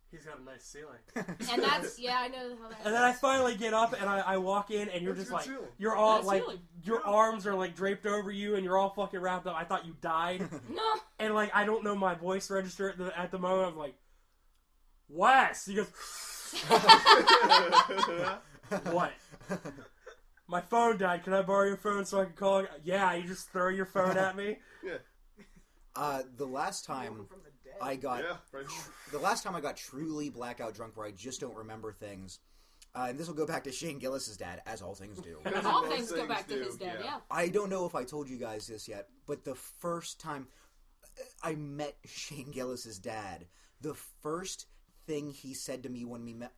he's got a nice ceiling. And that's, yeah, I know how that And then I finally get up and I walk in, and you're That's just good like, ceiling. you're all That's like, ceiling. your arms are like draped over you, and you're all fucking wrapped up. I thought you died. No. And like, I don't know my voice register at the moment. I'm like, Wes. He goes, What? My phone died. Can I borrow your phone so I can call? Yeah, you just throw your phone at me. Yeah. The last time I got the last time I got truly blackout drunk, where I just don't remember things. And this will go back to Shane Gillis's dad, as all things do. All things go back to his dad. Yeah. I don't know if I told you guys this yet, but the first time I met Shane Gillis's dad, the first thing he said to me when we met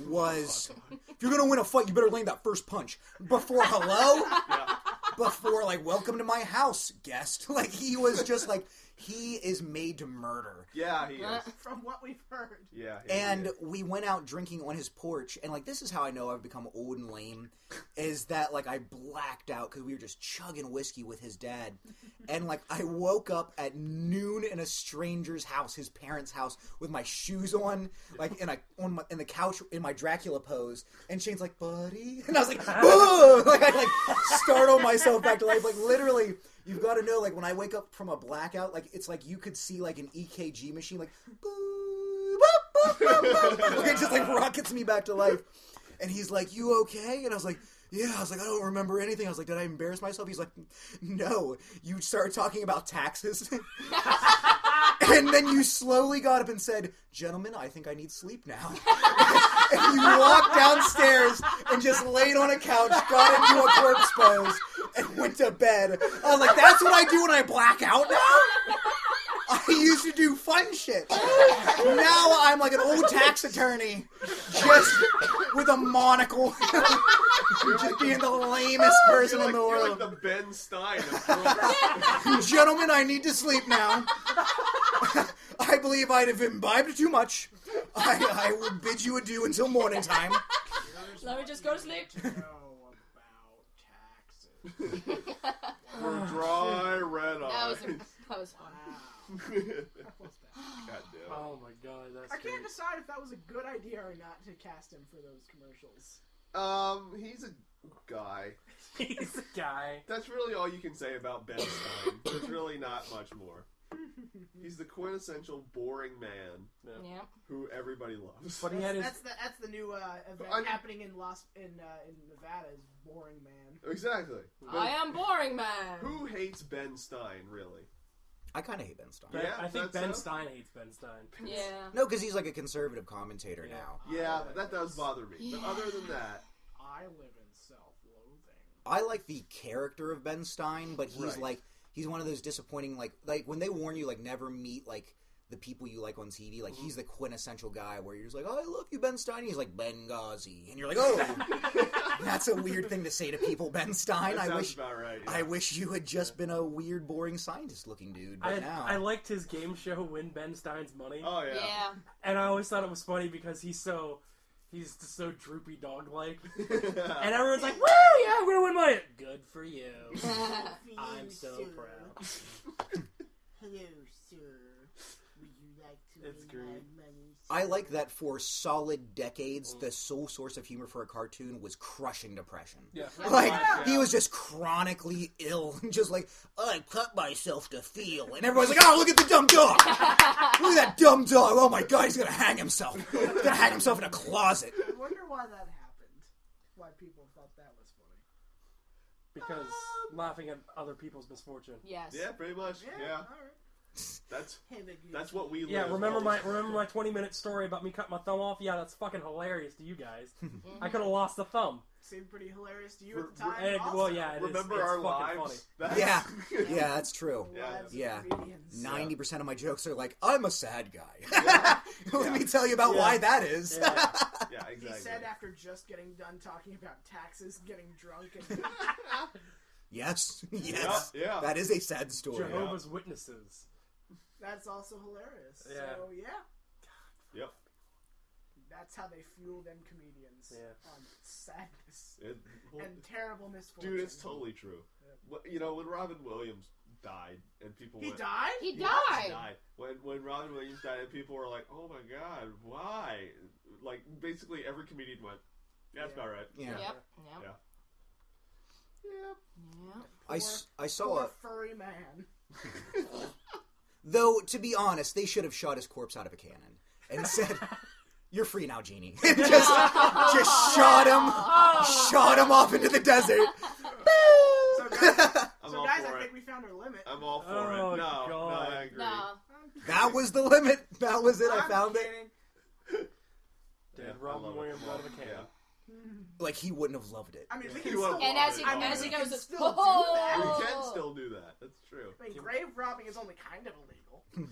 was, if you're going to win a fight, you better land that first punch. Before hello? Yeah. Before, like, welcome to my house, guest. Like, he was just like, he is made to murder. Yeah, he is. From what we've heard. Yeah. And we went out drinking on his porch, and, like, this is how I know I've become old and lame, is that, like, I blacked out because we were just chugging whiskey with his dad. And, like, I woke up at noon in a stranger's house, his parents' house, with my shoes on, like, in the couch in my Dracula pose. And Shane's like, buddy? And I was like, oh! Like, I, like, startled myself back to life. Like, literally, you've got to know, like, when I wake up from a blackout, like, it's like you could see, like, an EKG machine, like, boop, boop, boop, boop, boop. Like, it just, like, rockets me back to life. And he's like, you okay? And I was like, yeah. I was like, I don't remember anything. I was like, did I embarrass myself? He's like, no. You started talking about taxes. And then you slowly got up and said, gentlemen, I think I need sleep now. And you walked downstairs and just laid on a couch, got into a corpse pose, and went to bed. I was like, that's what I do when I black out now? I used to do fun shit. Now I'm like an old tax attorney, just with a monocle, just being the lamest person in the world. You're like the Ben Stein of girls. Gentlemen, I need to sleep now. I believe I'd have imbibed too much. I will bid you adieu until morning time. Let me just go to sleep. Know about taxes. We're dry red eyes. That was fun. God damn. Oh my god, that's I can't great. decide if that was a good idea or not to cast him for those commercials. He's a guy. He's a guy. That's really all you can say about Ben Stein. There's really not much more. He's the quintessential boring man Yeah. who everybody loves. But he had his... That's the new event happening in Nevada is Boring Man. Exactly. I am boring man. Who hates Ben Stein, really? I kind of hate Ben Stein. Yeah, I think that's Ben so? Stein hates Ben Stein. Yeah. No, because he's like a conservative commentator now. Yeah, that does bother me. But other than that, I live in self-loathing. I like the character of Ben Stein, but he's Right. like, he's one of those disappointing, like when they warn you, like, never meet, like, the people you like on TV, like, he's the quintessential guy where you're just like, oh, I love you, Ben Stein. He's like, Benghazi. And you're like, oh, that's a weird thing to say to people, Ben Stein. that sounds about right. Yeah. I wish you had just been a weird, boring scientist-looking dude, but now... I liked his game show, Win Ben Stein's Money. Oh, yeah. Yeah. And I always thought it was funny because he's just so droopy dog-like. And everyone's like, woo, yeah, I'm gonna win money. Good for you. I'm so proud. Hello, sir. Would you like to It's great. money? I like that for solid decades, the sole source of humor for a cartoon was crushing depression. Yeah. Like, he was just chronically ill, and just like, I cut myself to feel. And everyone's like, oh, look at the dumb dog! Look at that dumb dog! Oh my god, he's gonna hang himself. He's gonna hang himself in a closet. I wonder why that happened. Why people thought that was funny. Because laughing at other people's misfortune. Yes. Yeah, pretty much. Yeah. All right. That's what we live. Yeah, remember my 20-minute story about me cutting my thumb off? Yeah, that's fucking hilarious to you guys. I could have lost the thumb. Seemed pretty hilarious to you at the time. And, also. well, yeah, it Remember is. It's our fucking lives? funny. Yeah, yeah, that's true. Lives of Yeah. comedians. 90% of my jokes are like, I'm a sad guy. Let me tell you about why that is. Yeah. Yeah, exactly. He said after just getting done talking about taxes, getting drunk, and Yes, yes. Yeah. That is a sad story. Jehovah's Witnesses. that's also hilarious. Yeah. So, yeah. Yep. That's how they fuel them comedians. Yeah. On sadness It- and terrible misfortune. Dude, it's totally true. You know, when Robin Williams died, and people He went... died? He Yes, died. he died. When Robin Williams died, and people were like, "Oh my god, why?" Like basically every comedian went, "Yeah, that's about right." Yeah. Yep. Yep. Yeah. Yep. I saw Poor a... furry man. Though, to be honest, they should have shot his corpse out of a cannon and said, You're free now, Genie. just shot him off into the desert. So guys, I think we found our limit. I'm all for Oh, it. No, God. I agree. No. That was the limit. That was it. I found it. Dead Robin Williams out of a can. Yeah. Like, he wouldn't have loved it. I mean, we He can won't still. And as he we goes, can it's still do that. We can still do that. That's true. I mean, grave robbing is only kind of illegal.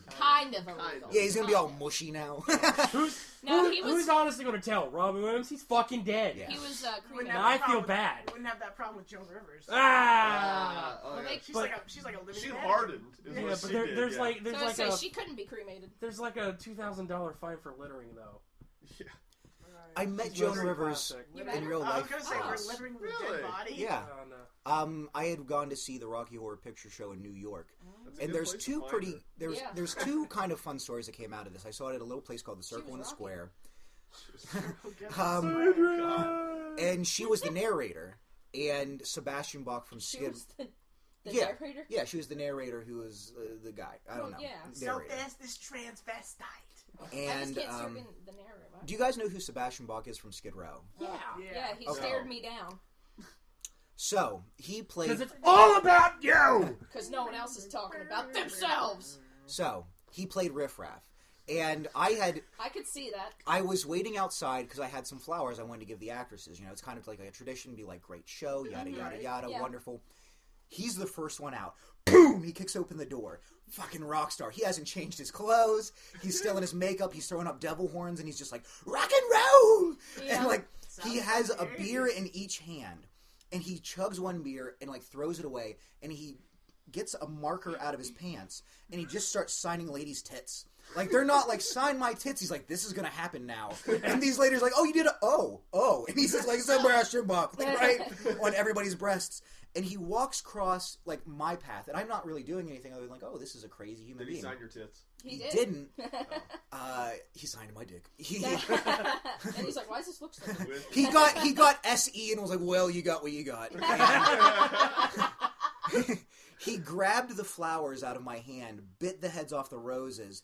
kind of illegal. Yeah, he's gonna be all mushy now. Who's honestly going to tell? Robin Williams? He's fucking dead. Yeah. He was Wouldn't cremated. Now I have that feel problem bad. We wouldn't have that problem with Joan Rivers. Ah! Well, they- She's But- like a living. She dead. hardened. Is Yeah, what but she there, did, there's yeah. like there's So I like say a she couldn't be cremated. there's like a $2,000 fine for littering though. Yeah. I met It's Joan very Rivers classic. You met in her? real I was life. gonna say we're littering with a Really? dead body. Yeah. Oh, no. I had gone to see the Rocky Horror Picture Show in New York, That's a and good there's place two to find pretty her. Yeah. there's two kind of fun stories that came out of this. I saw it at a little place called the Circle in the was Square, God. and she was the narrator, and Sebastian Bach from She Skid. was the Yeah. narrator. Yeah, she was the narrator who was the guy. I don't know. Yeah. So Narrator. there's this transvestite. I And just can't see the narrator. do you guys know who Sebastian Bach is from Skid Row? Yeah. Yeah, he Okay. stared me down So he played. Because it's all about you. because no one else is talking about themselves. So he played Riff Raff, and I could see that. I was waiting outside because I had some flowers I wanted to give the actresses. You know, it's kind of like a tradition, be like, great show, yada yada yada, Yeah. wonderful. He's the first one out. Boom! He kicks open the door. Fucking rock star. He hasn't changed his clothes. He's still in his makeup. He's throwing up devil horns, and he's just like, rock and roll! Yeah. And like, he Sounds has like a the beer 80s. in each hand, and he chugs one beer and like throws it away, and he gets a marker out of his pants, and he just starts signing ladies' tits. Like, they're not like, sign my tits. He's like, this is gonna happen now. And these ladies are like, oh, you did it? Oh. And he's just like, Sebastian Bach, like, right on everybody's breasts. And he walks across, like, my path, and I'm not really doing anything other than like, oh, this is a crazy human Did he being. sign your tits? He did. Didn't. He signed my dick. And he's like, why does this look so good? He got SE and was like, well, you got what you got. And he grabbed the flowers out of my hand, bit the heads off the roses,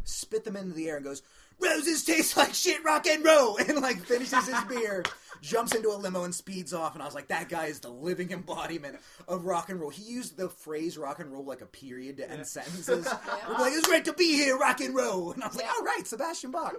spit them into the air, and goes, roses taste like shit, rock and roll, and like finishes his beer, jumps into a limo and speeds off. And I was like, that guy is the living embodiment of rock and roll. He used the phrase rock and roll like a period to end sentences. We'd be like, it's great to be here, rock and roll. And I was like, all right, Sebastian Bach.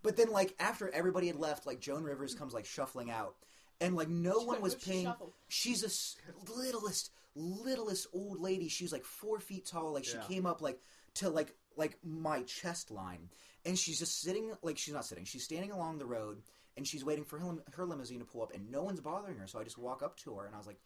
But then like after everybody had left, like Joan Rivers comes like shuffling out, and like no one was She paying. shuffled. She's a littlest old lady. She was like 4 feet tall. Like she Yeah. came up like to like my chest line. And she's just sitting, like, she's not sitting. She's standing along the road, and she's waiting for her limousine to pull up, and no one's bothering her. So I just walk up to her, and I was like,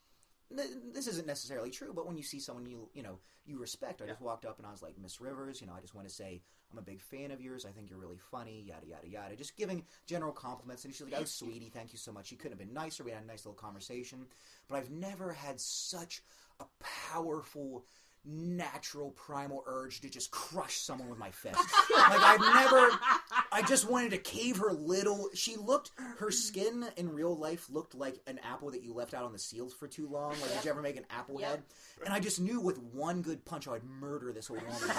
this isn't necessarily true, but when you see someone you respect, I just walked up, and I was like, Miss Rivers, I just want to say I'm a big fan of yours. I think you're really funny, yada, yada, yada. Just giving general compliments. And she's like, oh, sweetie, thank you so much. She couldn't have been nicer. We had a nice little conversation. But I've never had such a powerful, natural, primal urge to just crush someone with my fist. Like, I just wanted to cave her her skin in real life looked like an apple that you left out on the seals for too long. Like, did you ever make an apple head? And I just knew with one good punch I would murder this old woman.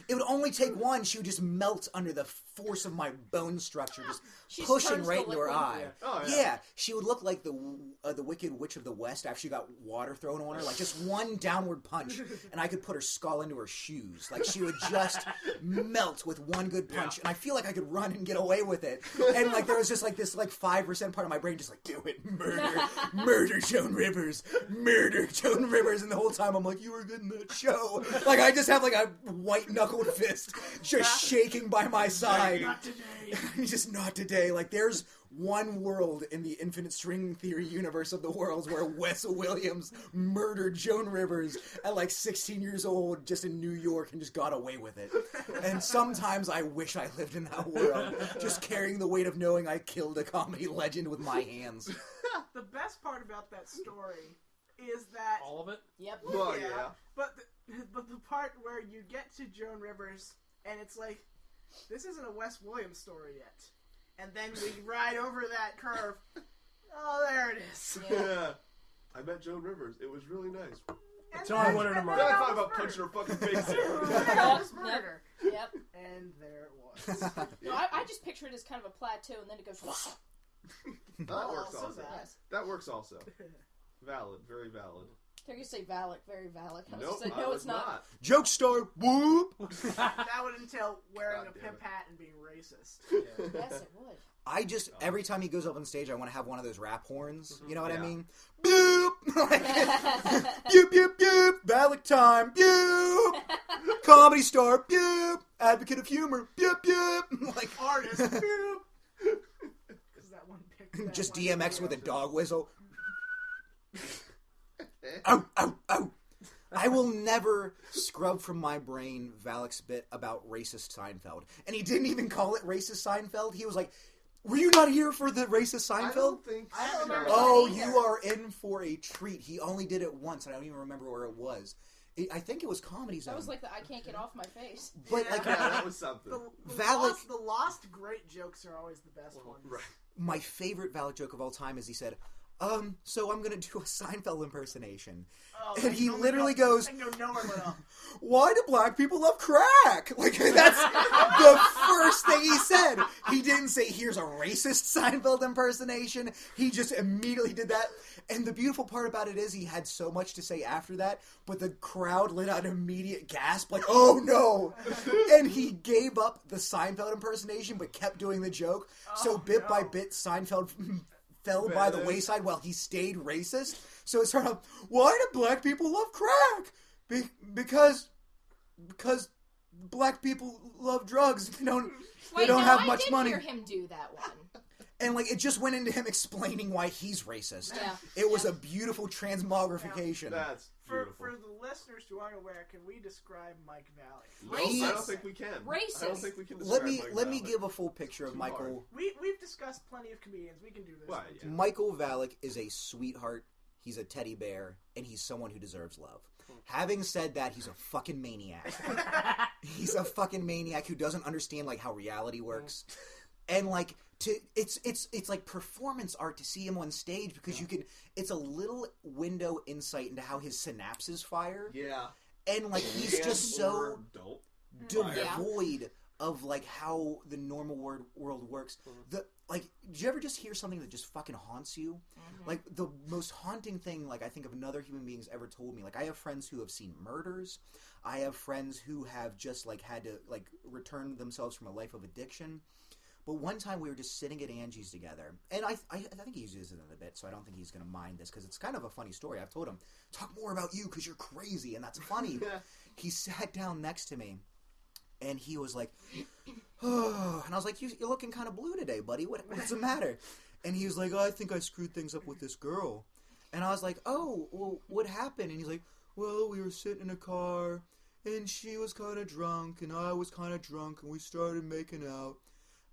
It would only take one. She would just melt under the force of my bone structure, just pushing right into her eye. Yeah. Oh, Yeah, she would look like the Wicked Witch of the West after she got water thrown on her. Like, just one downward punch, and I could put her skull into her shoes. Like, she would just melt with one good punch, and I feel like I could run and get away with it. And, like, there was just, like, this, like, 5% part of my brain just, like, do it, murder Joan Rivers, murder Joan Rivers. And the whole time I'm like, you were good in that show. Like, I just have, like, a white-knuckled fist just shaking by my side. Not today. Just not today. Like, there's one world in the infinite string theory universe of the worlds where Wes Williams murdered Joan Rivers at like 16 years old just in New York and just got away with it. And sometimes I wish I lived in that world, just carrying the weight of knowing I killed a comedy legend with my hands. The best part about that story is that All of it? Yep. Well, yeah. But the part where you get to Joan Rivers and it's like, this isn't a Wes Williams story yet. And then we ride over that curve. Oh, there it is. Yeah. I met Joan Rivers. It was really nice. Until I wanted to Then murder. I thought about punching her fucking face in. Yep. murder. Yep. And there it was. No, I just picture it as kind of a plateau, and then it goes. That works Also also. that. Yes. That works also. Valid, very valid. They're gonna say valid, very valid. I was Nope, just like, I no, was it's not. Joke star, whoop! That would entail wearing God a damn pimp hat and being racist. Yes, it would. I just, every time he goes up on stage, I want to have one of those rap horns. You know what I Yeah. mean? Boop! Boop, boop, boop! Valak time! Boop! Comedy star! Boop! Advocate of humor! Boop, boop! Like, Artist. Boop. Is that one pic? just DMX with a dog whistle. Ow, ow, ow. I will never scrub from my brain Valak's bit about racist Seinfeld. And he didn't even call it racist Seinfeld. He was like, were you not here for the racist I Seinfeld? don't think I don't so. remember Oh, that either. you are in for a treat. He only did it once, and I don't even remember where it was. I think it was Comedy Zone. That was like the I can't get off my face. But like, Yeah, that was something. The lost great jokes are always the best ones. Right. my favorite Valak joke of all time is he said, so I'm gonna do a Seinfeld impersonation. Oh, And he literally goes, I can go nowhere but up. why do black people love crack? Like, that's the first thing he said. He didn't say, here's a racist Seinfeld impersonation. He just immediately did that. And the beautiful part about it is he had so much to say after that, but the crowd let out an immediate gasp, like, oh no! And he gave up the Seinfeld impersonation, but kept doing the joke. So bit by bit, Seinfeld fell by the wayside while he stayed racist. So it started off, why do black people love crack? Because black people love drugs. They don't have much money. I did hear him do that one. And like it just went into him explaining why he's racist. Yeah. It was a beautiful transmogrification. That's For beautiful. the listeners who aren't aware, can we describe Mike Valak? Nope, Racist. I don't think we can. Racist. I don't think we can describe Let me Mike give a full picture of Too Michael. We've discussed plenty of comedians. We can do this. Right, one, yeah. too. Michael Valak is a sweetheart. He's a teddy bear, and he's someone who deserves love. Having said that, he's a fucking maniac. He's a fucking maniac who doesn't understand like how reality works, and like it's like performance art to see him on stage because you can. It's a little window insight into how his synapses fire, Yeah. and like he's just so adult. devoid of like how the normal world works. Did you ever just hear something that just fucking haunts you? Like the most haunting thing, like I think of another human being's ever told me. Like I have friends who have seen murders. I have friends who have just like had to like return themselves from a life of addiction. But one time we were just sitting at Angie's together, and I think he uses it in a bit, so I don't think he's going to mind this because it's kind of a funny story. I've told him, talk more about you because you're crazy, and that's funny. He sat down next to me. And he was like, oh, and I was like, you're looking kind of blue today, buddy. What's the matter? And he was like, oh, I think I screwed things up with this girl. And I was like, oh, well, what happened? And he's like, well, we were sitting in a car, and she was kind of drunk, and I was kind of drunk, and we started making out,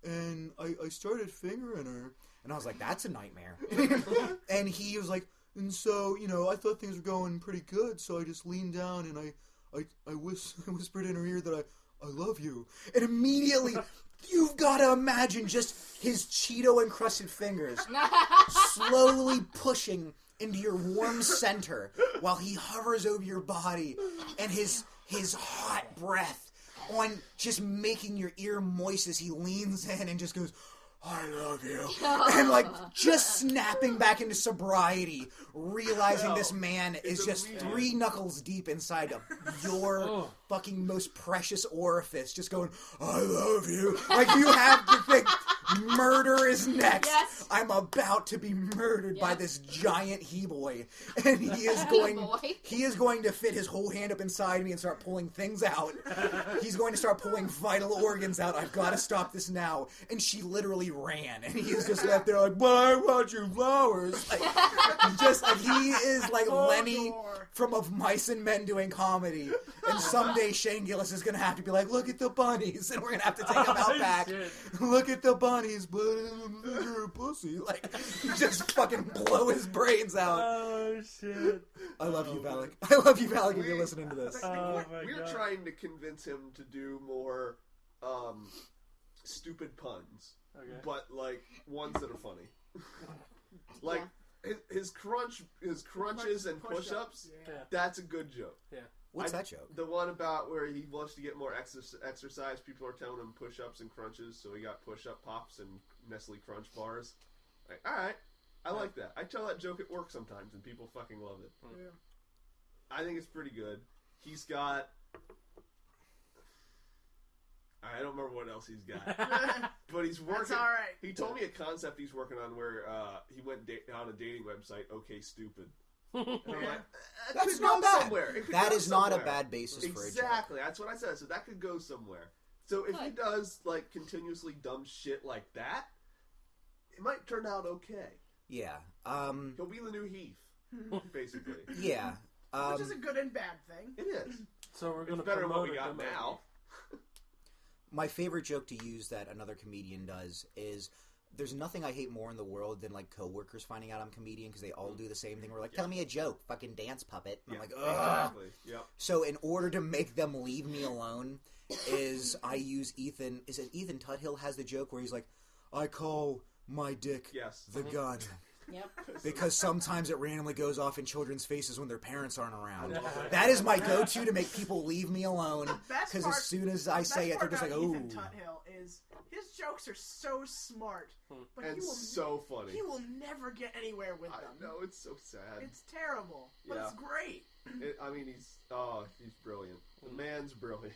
and I started fingering her. And I was like, that's a nightmare. And he was like, and so, I thought things were going pretty good, so I just leaned down, and I whispered in her ear that I love you. And immediately, you've got to imagine just his Cheeto-encrusted fingers slowly pushing into your warm center while he hovers over your body and his hot breath on just making your ear moist as he leans in and just goes, I love you. And like just snapping back into sobriety, realizing this man is just 3 knuckles deep inside of your fucking most precious orifice, just going, I love you. Like you have to think murder is next. Yes. I'm about to be murdered by this giant he-boy. And he is going to fit his whole hand up inside me and start pulling things out. He's going to start pulling vital organs out. I've got to stop this now. And she literally ran. And he is just left there like, well, I want you flowers. Like, just like he is like Lenny from Of Mice and Men doing comedy. And someday Shane Gillis is going to have to be like, look at the bunnies. And we're going to have to take him out back. Look at the bunnies, but you're a pussy. Like, just fucking blow his brains out. Oh, shit. I love you, Valak. I love you, Valak, if you're listening to this. We're trying to convince him to do more stupid puns, but like ones that are funny. Like his crunches and push-ups. Yeah. That's a good joke. Yeah. What's that joke? The one about where he wants to get more exercise. People are telling him push-ups and crunches, so he got push-up pops and Nestle Crunch bars. Like, all right, I like that. I tell that joke at work sometimes, and people fucking love it. Yeah. I think it's pretty good. He's got... I don't remember what else he's got. But he's working... That's all right. He told me a concept he's working on where he went on a dating website, OK Stupid. And I'm like, That's not bad. That is not a somewhere. bad basis for a joke. Exactly. That's what I said. So that could go somewhere. So if he does, like, continuously dumb shit like that, it might turn out okay. Yeah. He'll be the new Heath, basically. Yeah. Which is a good and bad thing. It is. So we're going to better than what promote we got now. My favorite joke to use that another comedian does is there's nothing I hate more in the world than like coworkers finding out I'm a comedian because they all do the same thing. We're like, tell me a joke, fucking dance puppet. And I'm like, ugh. Exactly. Yep. So in order to make them leave me alone, is I use Ethan. Is it Ethan Tuthill has the joke where he's like, I call my dick the gun. Yep. Because sometimes it randomly goes off in children's faces when their parents aren't around. That is my go-to to make people leave me alone. Because as soon as I say it, they're just like, "Oh." Ethan Tuthill is his jokes are so smart, but and he will so funny. He will never get anywhere with them. I know, it's so sad. It's terrible, but it's great. He's brilliant. The man's brilliant.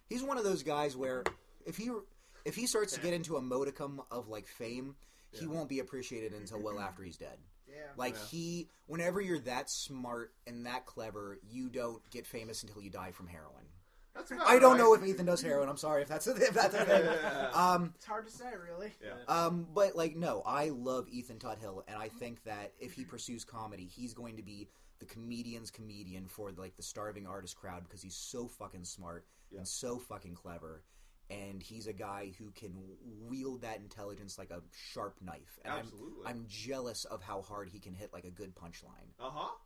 He's one of those guys where if he starts to get into a modicum of like fame, he won't be appreciated until well after he's dead. Yeah. Whenever you're that smart and that clever, you don't get famous until you die from heroin. I don't know if Ethan does heroin. I'm sorry if that's a thing. It's hard to say, really. Yeah. But like, no, I love Ethan Tuthill, and I think that if he pursues comedy, he's going to be the comedian's comedian for like the starving artist crowd because he's so fucking smart and so fucking clever. And he's a guy who can wield that intelligence like a sharp knife. And Absolutely. I'm jealous of how hard he can hit like a good punchline.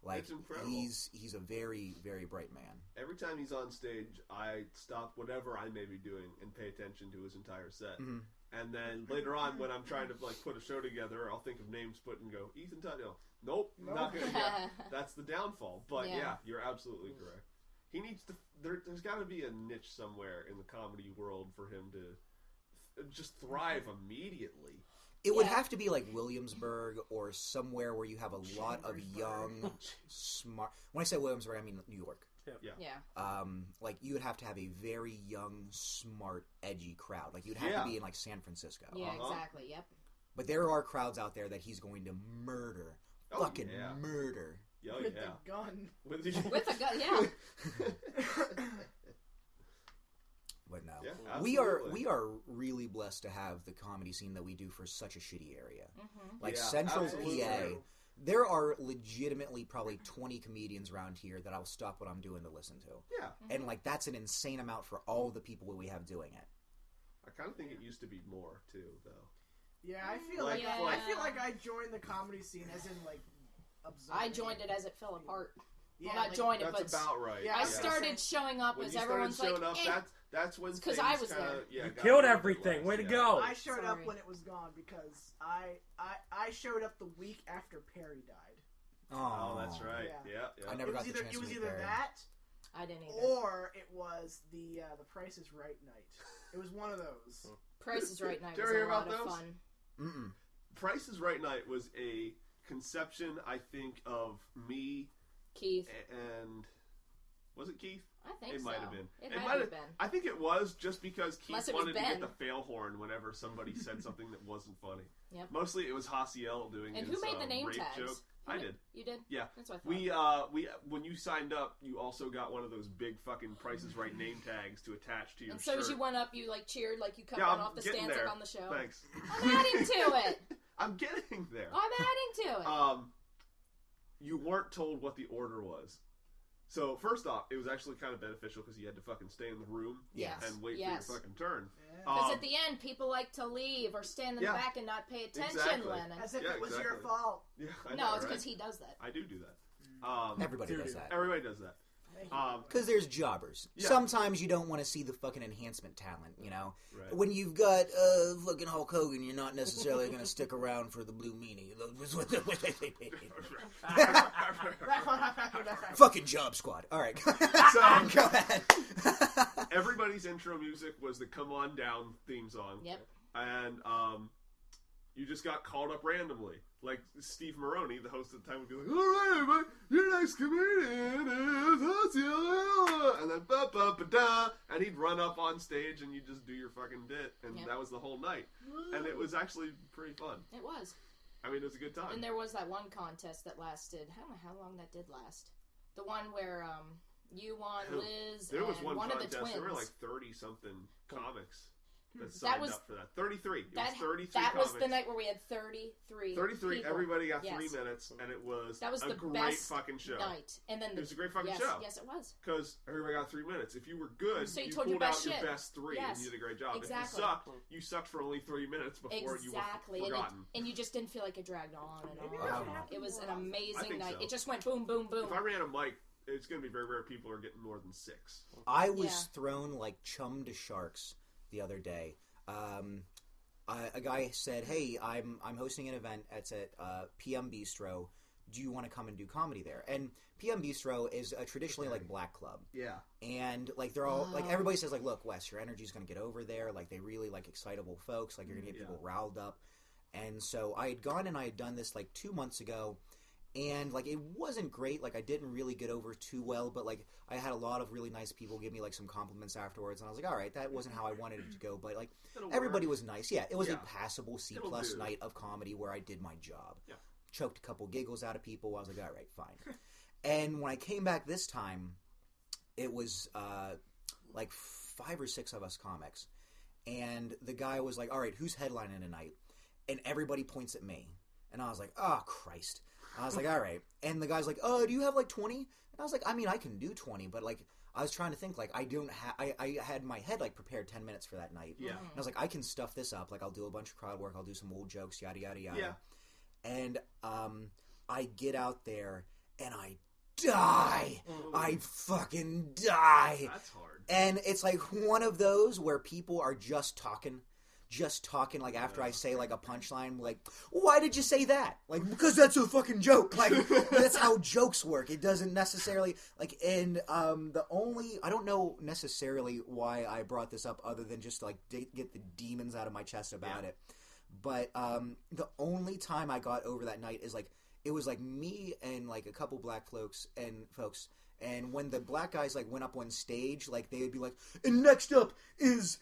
Like it's incredible. He's a very, very bright man. Every time he's on stage, I stop whatever I may be doing and pay attention to his entire set. Mm-hmm. And then later on, when I'm trying to like put a show together, I'll think of names put and go, Ethan Tuthill. Nope. Not gonna get. That's the downfall. But yeah, you're absolutely correct. He needs to. There's got to be a niche somewhere in the comedy world for him to just thrive immediately. It would have to be like Williamsburg or somewhere where you have a lot of young, smart. When I say Williamsburg, I mean New York. Yeah. Like you would have to have a very young, smart, edgy crowd. Like you'd have to be in like San Francisco. Yeah, exactly. Yep. But there are crowds out there that he's going to murder. Fucking murder. With a gun. With a gun, yeah. But no, yeah, we are really blessed to have the comedy scene that we do for such a shitty area. Mm-hmm. Like Central PA, there are legitimately probably 20 comedians around here that I'll stop what I'm doing to listen to. Yeah, and like that's an insane amount for all the people that we have doing it. I kind of think it used to be more too, though. Yeah, I feel like I joined the comedy scene as in like. I joined it as it fell apart. Yeah, well, not joined it, but that's about right. I started showing up when as you everyone's started showing like, up, that's when because I was there. You killed everything. Way to go! I showed up when it was gone because I showed up the week after Perry died. Oh, that's right. Yeah. I never got the chance to meet Perry. It was either that, I didn't either, or it was the Price is Right night. It was one of those. Price is Right night Did was you hear a about lot of those? fun. Mm-mm. Price is Right night was a conception, I think, of me, Keith, and was it Keith? I think it might have been. It might have been. I think it was just because Keith wanted to Ben. get the fail horn whenever somebody said something that wasn't funny. Yep. Mostly it was Hasiel doing and his who made the name rape tags? joke. I did. You did? Yeah. That's what I thought. We when you signed up, you also got one of those big fucking Price is Right name tags to attach to your and so shirt. as you went up, you like cheered like you come out off the stands like on the show. Thanks. I'm adding to it. I'm getting there. I'm adding to it. You weren't told what the order was. So, first off, it was actually kind of beneficial because you had to fucking stay in the room and wait for your fucking turn. Because at the end, people like to leave or stand in the back and not pay attention, Lennon. As if it was your fault. Yeah, I no, know, it's right? because he does that. I do that. Everybody does that. Everybody does that. Because there's jobbers. Yeah. Sometimes you don't want to see the fucking enhancement talent, you know? Right. When you've got fucking Hulk Hogan, you're not necessarily going to stick around for the blue meanie. Fucking Job Squad. All right. So, go ahead. everybody's intro music was the Come On Down theme song. Yep. And you just got called up randomly. Like Steve Maroney, the host at the time, would be like, "All right, everybody, your next comedian is Haciel," and then ba-ba-ba-da, and he'd run up on stage and you'd just do your fucking bit, and that was the whole night. And it was actually pretty fun. It was. I mean, it was a good time. And there was that one contest that lasted, I don't know how long that did last. The one where you won, Liz, there was and one of the contest. twins. There were like 30-something comics that That signed was- up for that. 33. It was 33 That comics. was the night where we had 33 33. people. Everybody got Yes. 3 minutes, and it was, That was a the great best fucking show. night. And then It was a great fucking yes, show. Yes, it was. Because everybody got 3 minutes. If you were good, So you you told pulled your out best your shit. best 3 Yes. and you did a great job. Exactly. If you sucked for only 3 minutes before you Exactly. were forgotten. And you just didn't feel like it dragged on and Maybe on. that should happen It was an more often. I amazing think night. so. It just went boom, boom, boom. If I ran a mic, it's going to be very rare people are getting more than 6. I was Yeah. thrown like chum to sharks the other day. A guy said, "Hey, I'm hosting an event. It's at PM Bistro. Do you want to come and do comedy there?" And PM Bistro is a traditionally like black club. Yeah. And like they're all like everybody says like, "Look, Wes, your energy's going to get over there. Like they really like excitable folks. Like you're going to get people riled up." And so I had gone and I had done this like 2 months ago. And, like, it wasn't great. Like, I didn't really get over too well. But, like, I had a lot of really nice people give me, like, some compliments afterwards. And I was like, all right, that wasn't how I wanted it to go. But, like, everybody was nice. Yeah, it was a passable C-plus night of comedy where I did my job. Yeah. Choked a couple giggles out of people. I was like, all right, fine. And when I came back this time, it was, like, 5 or 6 of us comics. And the guy was like, all right, who's headlining tonight? And everybody points at me. And I was like, oh, Christ. I was like, all right. And the guy's like, oh, do you have like 20? And I was like, I mean, I can do 20, but like, I was trying to think, like, I had my head like prepared 10 minutes for that night. Yeah. And I was like, I can stuff this up. Like, I'll do a bunch of crowd work. I'll do some old jokes, yada, yada, yada. Yeah. And I get out there and I die. I fucking die. That's hard. And it's like one of those where people are just talking like after I say like a punchline, like, why did you say that? Like, because that's a fucking joke. Like, that's how jokes work. It doesn't necessarily like, and I don't know necessarily why I brought this up other than just to, like, get the demons out of my chest about it. But the only time I got over that night is like, it was like me and like a couple black folks. And when the black guys like went up on stage, like they would be like, and next up is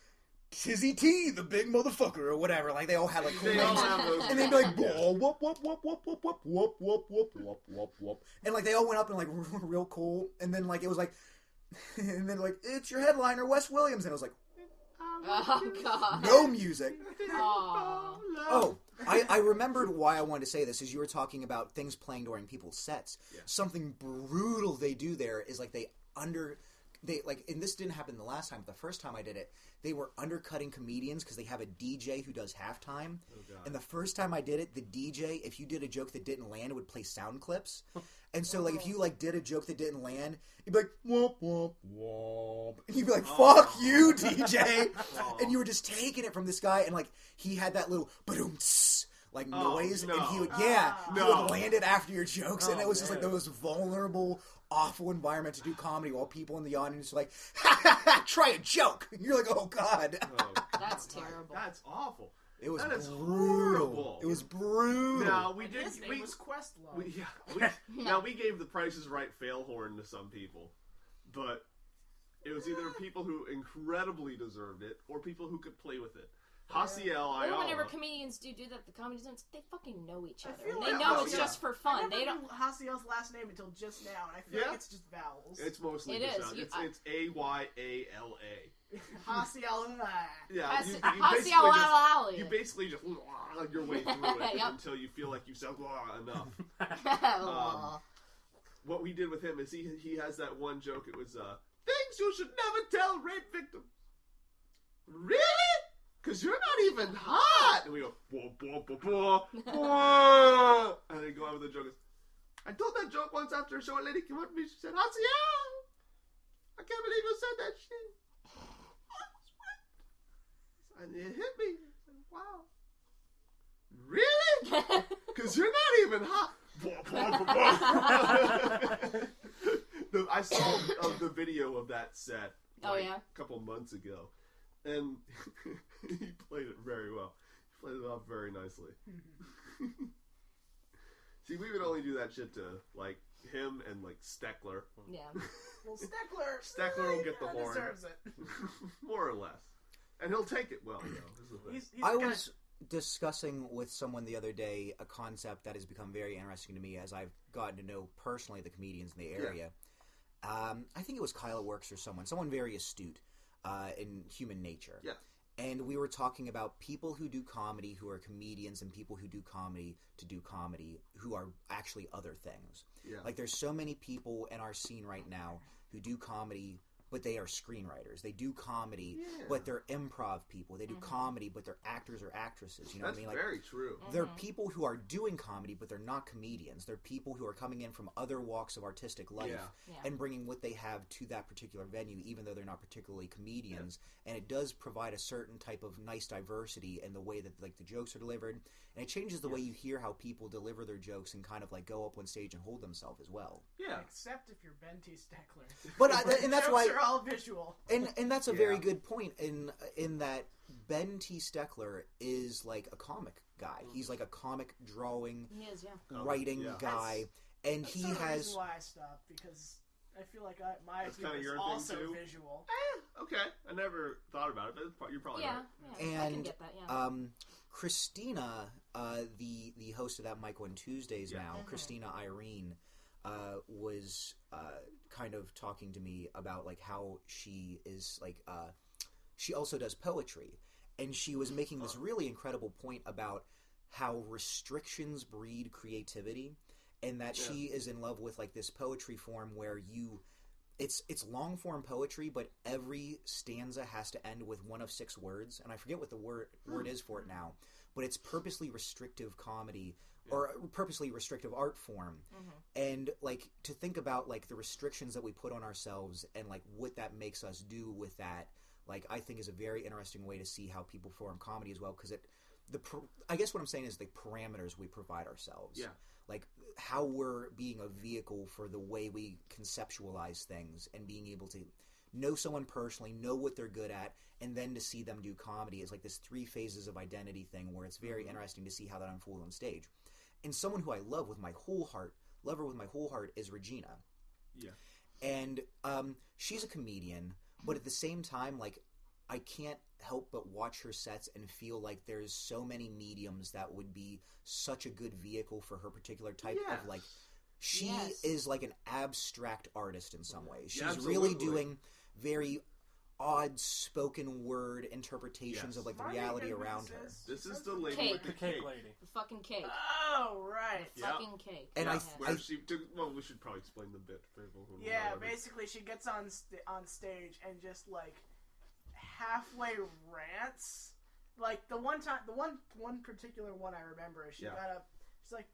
Tizzy T, the big motherfucker, or whatever. Like, they all had, like, cool names. And they'd be like, whoop, whoop, whoop, whoop, whoop, whoop, whoop, whoop, whoop, whoop, whoop, whoop. And, like, they all went up and, like, real cool. And then, like, it was like, and then, like, it's your headliner, Wes Williams. And I was like, Oh, God. no music. Aw. Oh, I remembered why I wanted to say this, is you were talking about things playing during people's sets. Yeah. Something brutal they do there is, like, and this didn't happen the last time, but the first time I did it, they were undercutting comedians because they have a DJ who does halftime. Oh, God. And the first time I did it, the DJ, if you did a joke that didn't land, would play sound clips. And so, like, if you, like, did a joke that didn't land, you'd be like, whoop, whoop, whoop. And you'd be like, fuck you, DJ. And you were just taking it from this guy, and, like, he had that little ba-doom-tss, like, noise. no. And he would, he would land it after your jokes. And it was just, like, the most vulnerable, awful environment to do comedy while people in the audience are like, ha, ha, ha, try a joke. And you're like, oh, God. Oh, That's terrible. That's awful. It was That is brutal. horrible. It was brutal. Now, His name was Questlove. Now, we gave the Price is Right fail horn to some people, but it was either people who incredibly deserved it or people who could play with it. Haciel Or Ayala. whenever comedians do that, the comedy zones, they fucking know each other. feel They like- know oh, it's yeah. just for I fun. never They don't. knew Haciel's last name until just now, and I feel like it's just vowels. It's mostly It the is. sound. You- It's A-Y-A-L-A. Haciel. Yeah, Haciel you basically just your way through it Yep. until you feel like you said enough. Aw. What we did with him is he has that one joke. It was things you should never tell rape victims. Really? Because you're not even hot. And we go, whoa, whoa, whoa, whoa, whoa. And then go on with the joke. I told that joke once after a show. A lady came up to me. She said, Haciel, I can't believe you said that shit. And it hit me. I said, wow. Really? Because you're not even hot. I saw the video of that set a couple months ago, and he played it very well. He played it off very nicely. See, we would only do that shit to like him and like Steckler. Yeah. Well, Steckler will get the horn. Deserves it. More or less. And he'll take it well, though. I was discussing with someone the other day a concept that has become very interesting to me as I've gotten to know personally the comedians in the area. Yeah. I think it was Kyle Works or someone very astute in human nature. Yeah. And we were talking about people who do comedy who are comedians and people who do comedy to do comedy who are actually other things. Yeah. Like there's so many people in our scene right now who do comedy but they are screenwriters. They do comedy, but they're improv people. They do comedy, but they're actors or actresses. You know That's what I mean? Like, very true. They're people who are doing comedy, but they're not comedians. They're people who are coming in from other walks of artistic life and bringing what they have to that particular venue, even though they're not particularly comedians. And it does provide a certain type of nice diversity in the way that like the jokes are delivered. And it changes the way you hear how people deliver their jokes and kind of like go up on stage and hold themselves as well. Yeah. Except if you're Ben T. Steckler. But and that's why are all visual. And that's a very good point in that Ben T. Steckler is like a comic guy. He's like a comic drawing, writing guy, and that's he has. has. Reason why I stopped because I feel like my idea is also visual. Okay, I never thought about it, but you're probably right. Yeah, I can get that. Christina, the host of that Mike on Tuesdays now, Christina Irene, was kind of talking to me about like how she is like she also does poetry, and she was making this really incredible point about how restrictions breed creativity, and that she is in love with like this poetry form where it's long form poetry, but every stanza has to end with one of 6 words, and I forget what the word is for it now, but it's purposely restrictive comedy or purposely restrictive art form. And like to think about like the restrictions that we put on ourselves and like what that makes us do with that, like I think is a very interesting way to see how people form comedy as well, because I guess what I'm saying is the parameters we provide ourselves. Yeah. Like how we're being a vehicle for the way we conceptualize things and being able to know someone personally, know what they're good at, and then to see them do comedy is like this 3 phases of identity thing where it's very interesting to see how that unfolds on stage. And someone who I love with my whole heart, is Regina. Yeah. And she's a comedian, but at the same time, like I can't help but watch her sets and feel like there's so many mediums that would be such a good vehicle for her particular type of like she is like an abstract artist in some ways. She's really doing very odd spoken word interpretations of like the reality around her. This is the lady with the cake lady. The fucking cake. Oh, right. The fucking cake. And we should probably explain the bit for people who basically she gets on stage and just like halfway rants. Like the one particular one I remember is she got up. She's like,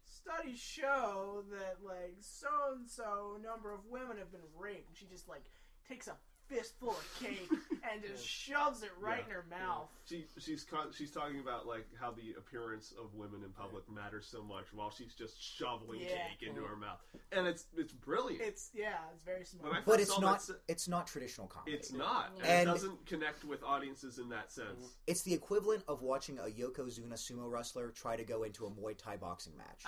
studies show that like so and so number of women have been raped. And she just like takes a fistful of cake and just shoves it right in her mouth. She's talking about like how the appearance of women in public matters so much while she's just shoveling cake into her mouth, and it's brilliant. It's very smart, but it's not traditional comedy. It's not, and it doesn't connect with audiences in that sense. It's the equivalent of watching a Yokozuna sumo wrestler try to go into a Muay Thai boxing match.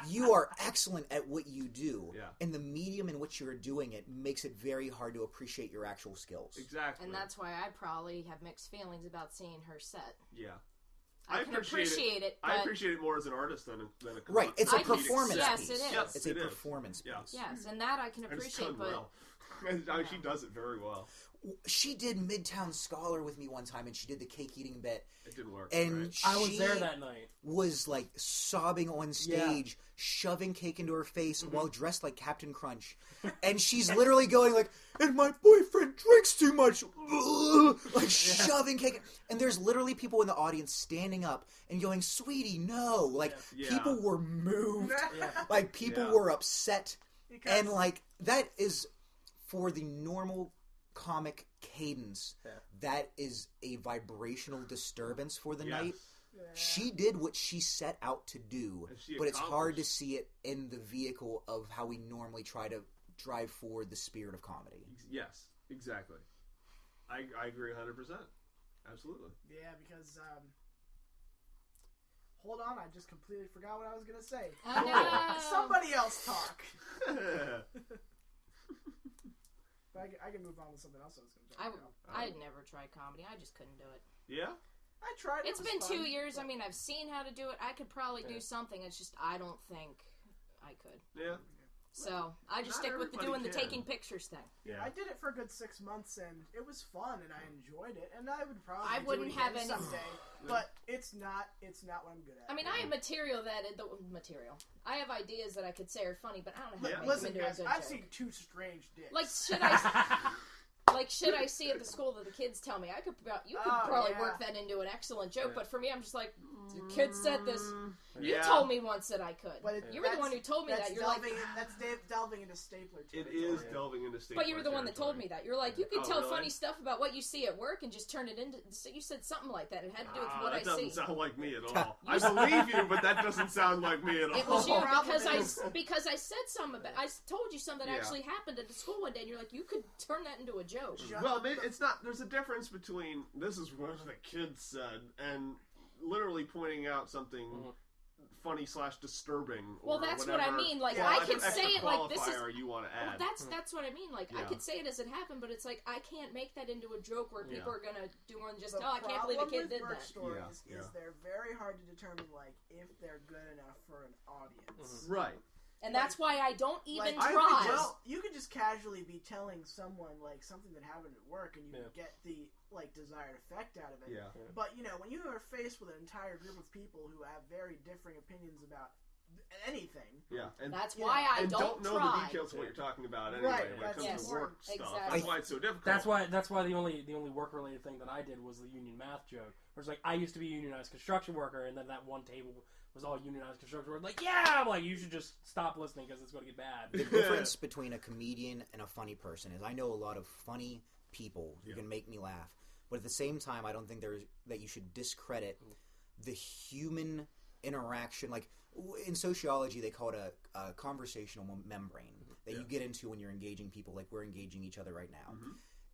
You are excellent at what you do, and the medium in which you're doing it makes it very hard to appreciate your actual skills. Exactly. And that's why I probably have mixed feelings about seeing her set. Yeah. I can appreciate it. I appreciate it more as an artist than a right. It's a performance piece. Yes, it is. Yes, it's a performance piece. Yes, and that I can appreciate. And it's done well. She does it very well. She did Midtown Scholar with me one time, and she did the cake eating bit. It didn't work. And I was there that night. Was like sobbing on stage, shoving cake into her face while dressed like Captain Crunch. And she's literally going like, and my boyfriend drinks too much. Like shoving cake. And there's literally people in the audience standing up and going, sweetie, no. Like people were moved. Like people were upset. And, like, that is for the normal comic cadence. Yeah. That is a vibrational disturbance for the night. Yeah. She did what she set out to do, but it's hard to see it in the vehicle of how we normally try to drive forward the spirit of comedy. Yes, exactly. I agree 100%. Absolutely. Yeah, because hold on, I just completely forgot what I was gonna say. I know. Somebody else talk. But I can move on to something else I was gonna talk about. I'd never tried comedy. I just couldn't do it. Yeah? I tried. It's was been fun, 2 years. but- I mean, I've seen how to do it. I could probably do something. It's just I don't think I could. Yeah. So I just Not stick with the everybody doing the can. taking pictures thing. Yeah. I did it for a good 6 months, and it was fun, and I enjoyed it, and I would probably wouldn't do it have again any- someday. But it's not what I'm good at. I mean, I have material material. I have ideas that I could say are funny, but I don't know how to make Listen, them into guys, a good I've joke. seen two strange dicks. Like should I see at the school that the kids tell me? You could Oh, probably yeah. work that into an excellent joke, Yeah. but for me, I'm just like, the kid said this. You Yeah. told me once that I could. But You were the one who told me that's that. You're like, that's delving into stapler It territory. is delving into state. but you were the one that told me that. You're like, you can Oh, tell really? funny stuff about what you see at work and just turn it into. So you said something like that. It had to do with what that I doesn't see. sound like me at all. I believe you, but that doesn't sound like me at all. It was you Problem because I said something about. I told you something that Yeah. actually happened at the school one day, and you're like, you could turn that into a joke. Well, maybe it's not. There's a difference between this is what the kids said and literally pointing out something funny / disturbing. Well, or that's whatever, what I mean. Like, Yeah, I an can extra say it like this is. qualifier you want to Well, add. that's what I mean. Like, I Yeah. could say it as it happened, but it's like I can't make that into a joke where people Yeah. are gonna do more than just, The oh, I can't believe a problem kid with did work that. stories Yeah, is yeah. they're very hard to determine, like, if they're good enough for an audience. Right. And that's why I don't even Like, try. well, you could just casually be telling someone, like, something that happened at work, and you Yeah. can get the, like, desired effect out of it. Yeah. But, you know, when you are faced with an entire group of people who have very differing opinions about anything, Yeah. And That's Yeah. why I and don't know try. the details of what you're talking about anyway Right, when it that's comes yes, to work stuff. exactly. That's why it's so difficult. That's why the only work related thing that I did was the union math joke. Where it's like I used to be a unionized construction worker, and then that one table was all unionized construction workers. Like, yeah, I'm like, you should just stop listening because it's going to get bad. The difference between a comedian and a funny person is I know a lot of funny people who can make me laugh, but at the same time, I don't think that you should discredit the human interaction. Like in sociology, they call it a conversational membrane that you get into when you're engaging people, like we're engaging each other right now.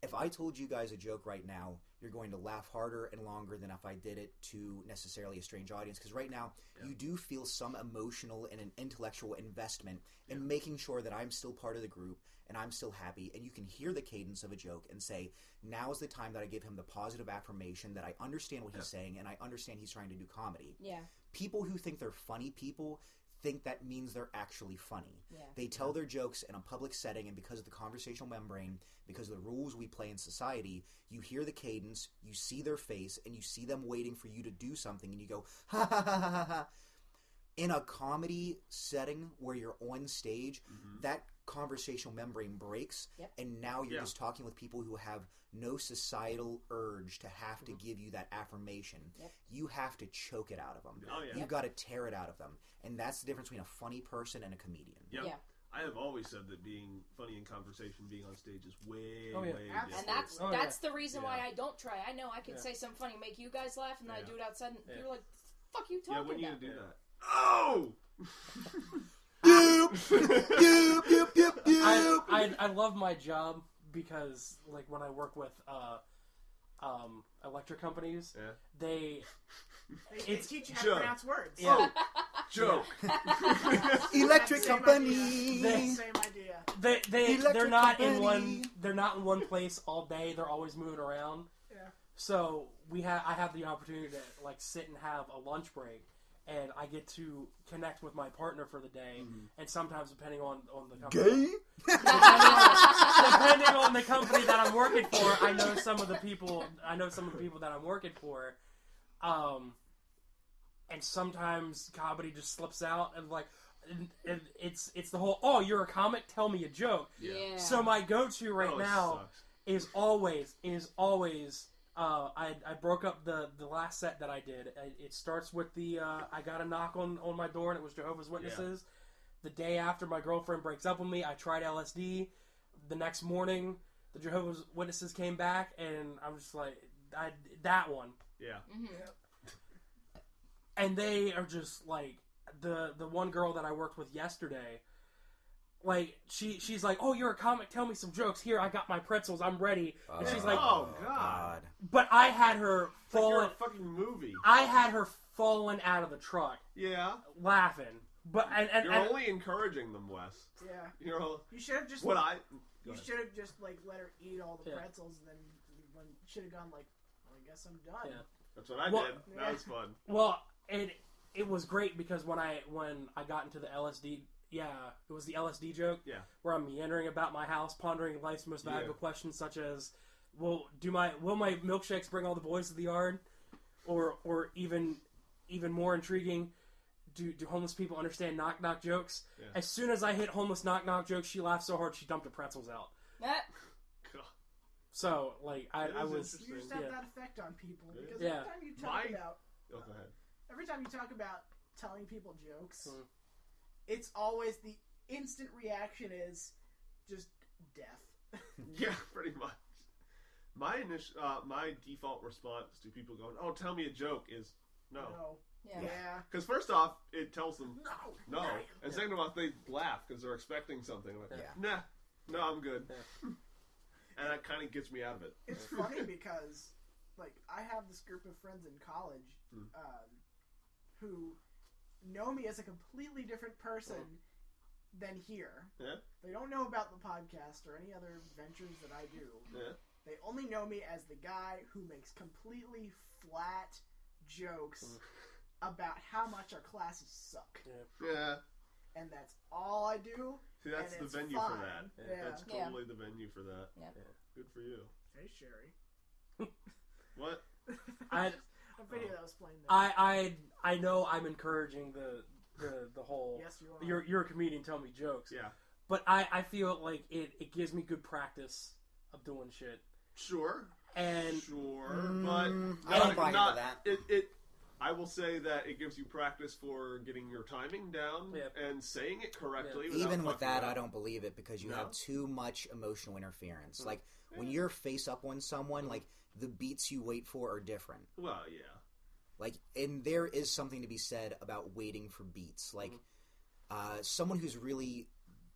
If I told you guys a joke right now, you're going to laugh harder and longer than if I did it to necessarily a strange audience. Because right now, you do feel some emotional and an intellectual investment in making sure that I'm still part of the group and I'm still happy. And you can hear the cadence of a joke and say, now is the time that I give him the positive affirmation that I understand what he's saying and I understand he's trying to do comedy. Yeah. People who think they're funny people think that means they're actually funny. Yeah. They tell their jokes in a public setting, and because of the conversational membrane, because of the rules we play in society, you hear the cadence, you see their face, and you see them waiting for you to do something, and you go, ha ha ha ha ha. In a comedy setting where you're on stage, that conversational membrane breaks, and now you're just talking with people who have no societal urge to have to give you that affirmation. You have to choke it out of them. Oh, yeah. You've got to tear it out of them. And that's the difference between a funny person and a comedian. Yep. Yeah. I have always said that being funny in conversation, being on stage is way, Oh, yeah. way And different. that's the reason why I don't try. I know I can Yeah. say something funny, make you guys laugh, and then I Yeah. do it outside, and Yeah. you're like, "Fuck you Yeah, talking when you about?" do that. Oh! I love my job because like when I work with electric companies, they It's teach you how Joe. to pronounce words. Yeah. Joke. Electric Same company. idea. Same idea. they're Electric not company. in one place all day. They're always moving around. Yeah. So I have the opportunity to like sit and have a lunch break, and I get to connect with my partner for the day. And sometimes depending on the company, Gay? depending on the company that I'm working for, I know some of the people that I'm working for. And sometimes comedy just slips out, and like, and it's the whole, oh, you're a comic, tell me a joke. Yeah. So my go-to right Oh, it now sucks. is always. I broke up the last set that I did. It starts with the I got a knock on my door, and it was Jehovah's Witnesses. The day after my girlfriend breaks up with me, I tried LSD. The next morning, the Jehovah's Witnesses came back, and I'm just like, that one. Yeah. Mm-hmm. And they are just like, the one girl that I worked with yesterday, like, she's like, oh, you're a comic, tell me some jokes. Here, I got my pretzels, I'm ready. And she's like, oh, God. But I had her falling. You're a fucking movie. I had her falling out of the truck. Yeah. Laughing. But you're only encouraging them, Wes. Yeah. You should have just. You should have just like let her eat all the pretzels, and then should have gone like, well, I guess I'm done. Yeah. That's what I did. That was fun. Well, it was great because when I got into the LSD, it was the LSD joke. Yeah. Where I'm meandering about my house, pondering life's most valuable questions, such as, will my milkshakes bring all the boys to the yard, or even more intriguing. Do homeless people understand knock knock jokes? Yeah. As soon as I hit homeless knock knock jokes, she laughed so hard she dumped her pretzels out. So like I was. You just have that effect on people because every time you talk about telling people jokes, it's always the instant reaction is just death. Yeah, pretty much. My default response to people going, "Oh, tell me a joke," is no. Yeah. Because first off, it tells them no, and second of all, they laugh because they're expecting something. Like, no, I'm good, and that kind of gets me out of it. It's funny because, like, I have this group of friends in college who know me as a completely different person than here. Yeah. They don't know about the podcast or any other ventures that I do. Yeah. They only know me as the guy who makes completely flat jokes about how much our classes suck. Yeah. And that's all I do. See, that's the venue for that. Yeah. That's totally the venue for that. Yeah. Good for you. Hey, Sherry. What? A video that was playing there. I know I'm encouraging the whole. Yes, you are. You're a comedian. Tell me jokes. Yeah. But I feel like it gives me good practice of doing shit. Sure. But I don't buy into that. I will say that it gives you practice for getting your timing down and saying it correctly. Even with that, I don't believe it because you have too much emotional interference. Like when you're face up on someone, like the beats you wait for are different. Well, yeah. Like, and there is something to be said about waiting for beats. Like, someone who's really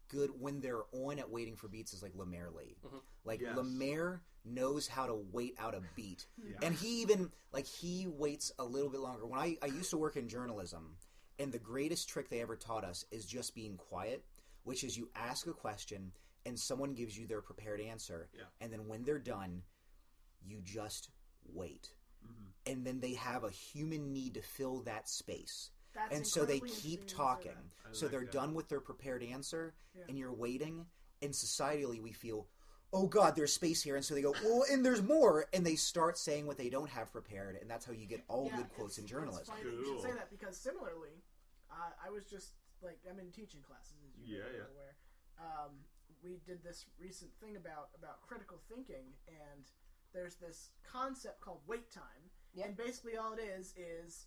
good when they're on at waiting for beats is like Lemaire Lee. Like Lemaire knows how to wait out a beat, and he even he waits a little bit longer. When I used to work in journalism, and the greatest trick they ever taught us is just being quiet, which is you ask a question and someone gives you their prepared answer, and then when they're done, you just wait, and then they have a human need to fill that space. And so they keep talking. So they're done with their prepared answer, and you're waiting. And societally, we feel, oh God, there's space here. And so they go, well, and there's more. And they start saying what they don't have prepared. And that's how you get all good quotes in journalism. It's funny that you should say that because similarly, I was just, like, I'm in teaching classes, as you are aware. We did this recent thing about critical thinking, and there's this concept called wait time. And basically all it is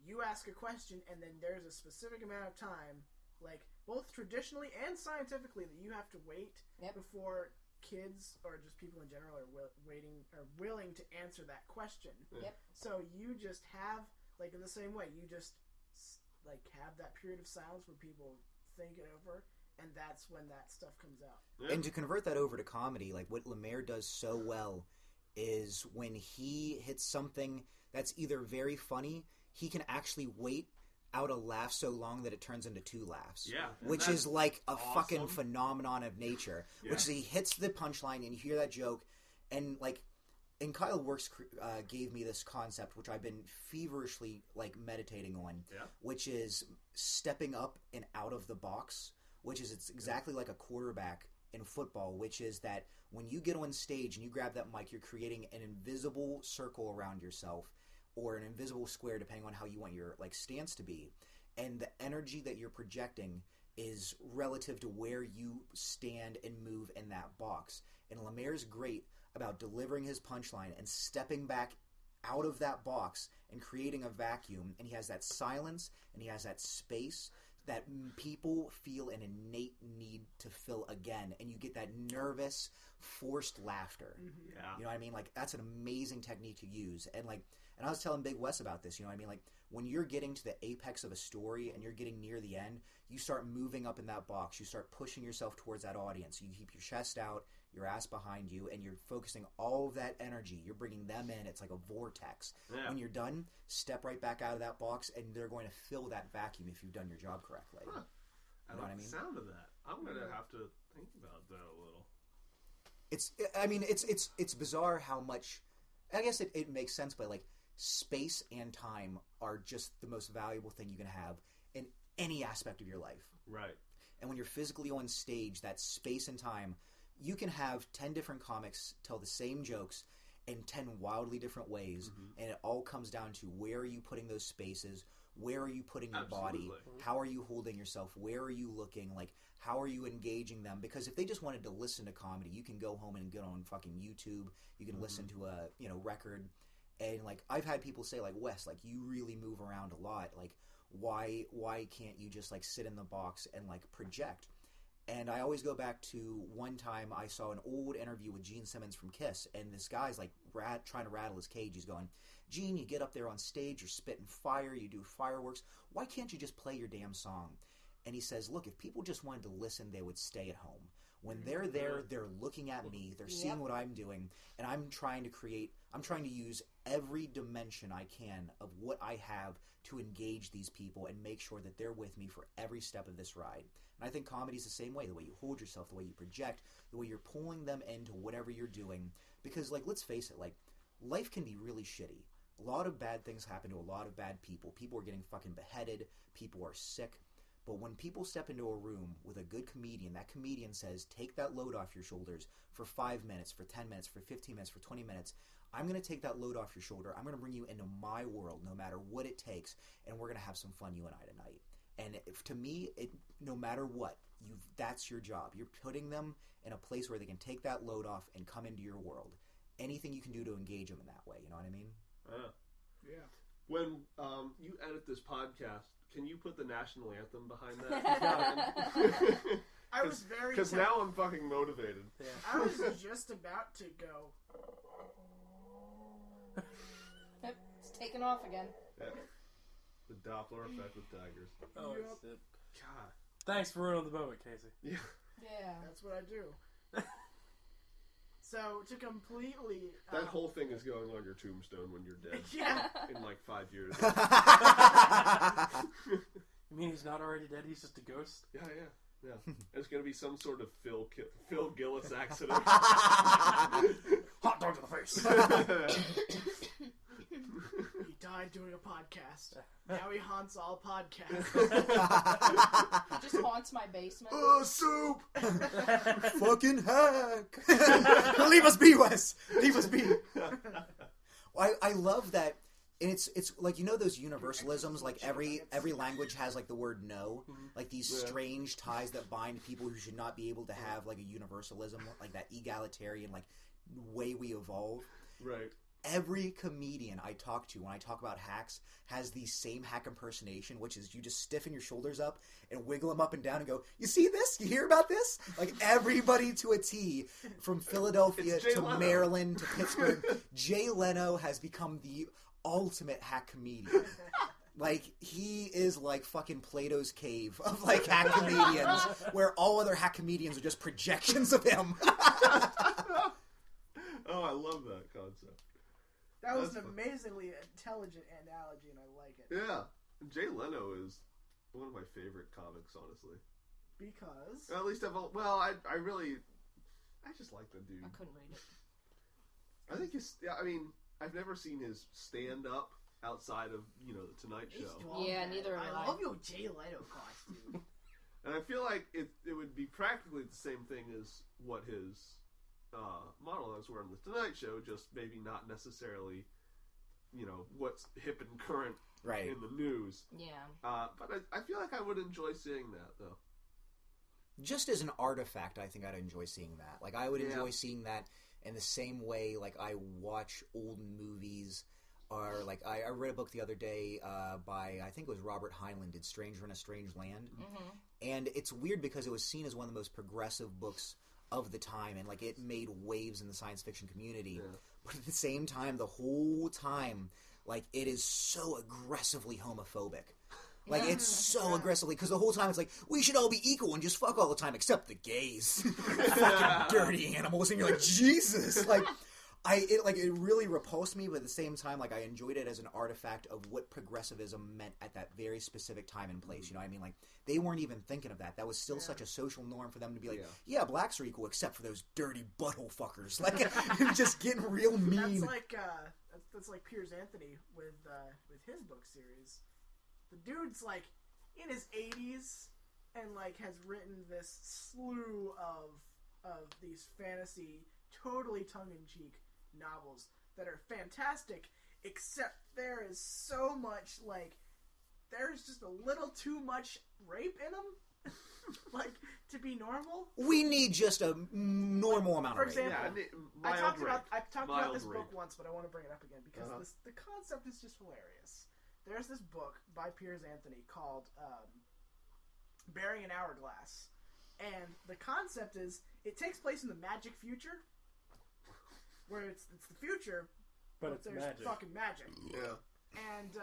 you ask a question, and then there's a specific amount of time, like both traditionally and scientifically, that you have to wait before kids or just people in general are willing to answer that question. So you just have, like, in the same way, you just like have that period of silence where people think it over, and that's when that stuff comes out. And to convert that over to comedy, like what Lemaire does so well is when he hits something that's either very funny, he can actually wait out a laugh so long that it turns into two laughs. Yeah. Which is like a fucking phenomenon of nature. Yeah. Which is he hits the punchline and you hear that joke, and like, and Kyle Works gave me this concept which I've been feverishly like meditating on, which is stepping up and out of the box, which is it's exactly like a quarterback in football, which is that when you get on stage and you grab that mic, you're creating an invisible circle around yourself, or an invisible square depending on how you want your like stance to be, and the energy that you're projecting is relative to where you stand and move in that box. And Lemaire's great about delivering his punchline and stepping back out of that box and creating a vacuum, and he has that silence and he has that space that people feel an innate need to fill again, and you get that nervous, forced laughter. Yeah. You know what I mean? Like, that's an amazing technique to use. And I was telling Big Wes about this, you know what I mean? Like, when you're getting to the apex of a story and you're getting near the end, you start moving up in that box. You start pushing yourself towards that audience. You keep your chest out, your ass behind you, and you're focusing all of that energy. You're bringing them in. It's like a vortex. Yeah. When you're done, step right back out of that box, and they're going to fill that vacuum if you've done your job correctly. Huh. You know what I mean? The sound of that. I'm going to have to think about that a little. It's bizarre how much. I guess it makes sense, but like space and time are just the most valuable thing you can have in any aspect of your life. Right. And when you're physically on stage, that space and time, you can have 10 different comics tell the same jokes in 10 wildly different ways, and it all comes down to where are you putting those spaces, where are you putting your body, how are you holding yourself, where are you looking, like how are you engaging them? Because if they just wanted to listen to comedy, you can go home and get on fucking YouTube, you can listen to a record, and like I've had people say like, Wes, like you really move around a lot, like why can't you just like sit in the box and like project? And I always go back to one time I saw an old interview with Gene Simmons from Kiss, and this guy's like trying to rattle his cage. He's going, Gene, you get up there on stage, you're spitting fire, you do fireworks. Why can't you just play your damn song? And he says, look, if people just wanted to listen, they would stay at home. When they're there, they're looking at me, they're seeing what I'm doing, and I'm trying to use every dimension I can of what I have to engage these people and make sure that they're with me for every step of this ride. And I think comedy's the same way, the way you hold yourself, the way you project, the way you're pulling them into whatever you're doing. Because, like, let's face it, like, life can be really shitty. A lot of bad things happen to a lot of bad people. People are getting fucking beheaded. People are sick. But when people step into a room with a good comedian, that comedian says, take that load off your shoulders for 5 minutes, for 10 minutes, for 15 minutes, for 20 minutes. I'm going to take that load off your shoulder. I'm going to bring you into my world, no matter what it takes, and we're going to have some fun, you and I, tonight. And to me, no matter what, that's your job. You're putting them in a place where they can take that load off and come into your world. Anything you can do to engage them in that way, you know what I mean? Yeah. When you edit this podcast, can you put the national anthem behind that? I was very... Because now I'm fucking motivated. Yeah. I was just about to go... Yep, it's taken off again. Yeah. The Doppler effect with tigers. Oh, Yep. it's it. God. Thanks for ruining the moment, Casey. Yeah. Yeah. That's what I do. So, to completely... That whole thing is going on your tombstone when you're dead. Yeah. In like 5 years. You mean he's not already dead? He's just a ghost? Yeah. There's going to be some sort of Phil Gillis accident. Hot dog to the face! He died doing a podcast. Now he haunts all podcasts. He just haunts my basement. Oh, soup! Fucking heck! Leave us be, Wes! Leave us be! I love that. And it's like, you know those universalisms, like every language has like the word no, like these strange ties that bind people who should not be able to have like a universalism, like that egalitarian like way we evolve. Right. Every comedian I talk to when I talk about hacks has the same hack impersonation, which is you just stiffen your shoulders up and wiggle them up and down and go, you see this? You hear about this? Like everybody to a T, from Philadelphia to Leno. Maryland to Pittsburgh, Jay Leno has become the ultimate hack comedian. Like, he is like fucking Plato's cave of like hack comedians, where all other hack comedians are just projections of him. Oh, I love that concept. That was That's an amazingly intelligent analogy, and I like it. Yeah. Jay Leno is one of my favorite comics, honestly. Because... At least I just like the dude. I couldn't read it. I think I've never seen his stand-up outside of, the Tonight Show. Yeah, neither have I. I love your Jay Leno costume. And I feel like it would be practically the same thing as what his model I was wearing with Tonight Show, just maybe not necessarily, what's hip and current Right. in the news. Yeah. But I feel like I would enjoy seeing that, though. Just as an artifact, I think I'd enjoy seeing that. Like, I would enjoy seeing that in the same way, like, I watch old movies are like I read a book the other day by I think it was Robert Heinlein, did Stranger in a Strange Land, and it's weird because it was seen as one of the most progressive books of the time, and like it made waves in the science fiction community. But at the same time, the whole time, like it is so aggressively homophobic. Like it's so aggressively because the whole time it's like we should all be equal and just fuck all the time except the gays, fucking dirty animals, and you're like Jesus, like. It really repulsed me, but at the same time, like I enjoyed it as an artifact of what progressivism meant at that very specific time and place. You know what I mean? Like they weren't even thinking of that. That was still such a social norm for them to be like, yeah, blacks are equal except for those dirty butthole fuckers. Like just getting real mean. That's like Piers Anthony with his book series. The dude's like in his 80s and like has written this slew of these fantasy, totally tongue-in-cheek novels that are fantastic, except there is so much, like, there's just a little too much rape in them, like, to be normal. We need just a normal amount of rape. For example, I talked about this book once, but I want to bring it up again, because the concept is just hilarious. There's this book by Piers Anthony called Burying an Hourglass, and the concept is, it takes place in the magic future, where it's the future, but there's magic. Fucking magic. Yeah. And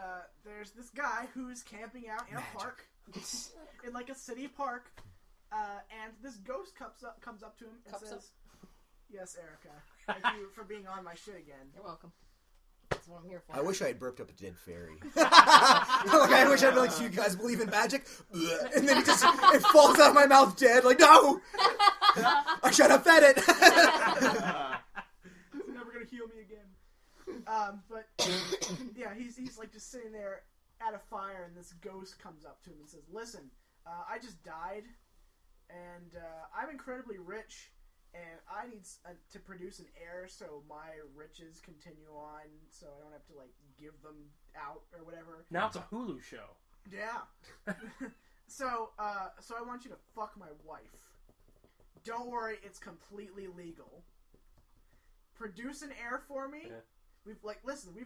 there's this guy who's camping out in a park, in like a city park, and this ghost comes up to him and says, "Yes, Erica, thank you for being on my shit again." You're welcome. That's what I'm here for. I wish I had burped up a dead fairy. I wish I'd be like, "Do you guys believe in magic?" And then it falls out of my mouth dead. Like, no, I should have fed it. It's never gonna heal me again. But yeah, he's like just sitting there at a fire, and this ghost comes up to him and says, "Listen, I just died, and I'm incredibly rich. And I need to produce an heir so my riches continue on, so I don't have to, like, give them out or whatever." Now it's a Hulu show. Yeah. So I want you to fuck my wife. Don't worry, it's completely legal. Produce an heir for me. Yeah. We've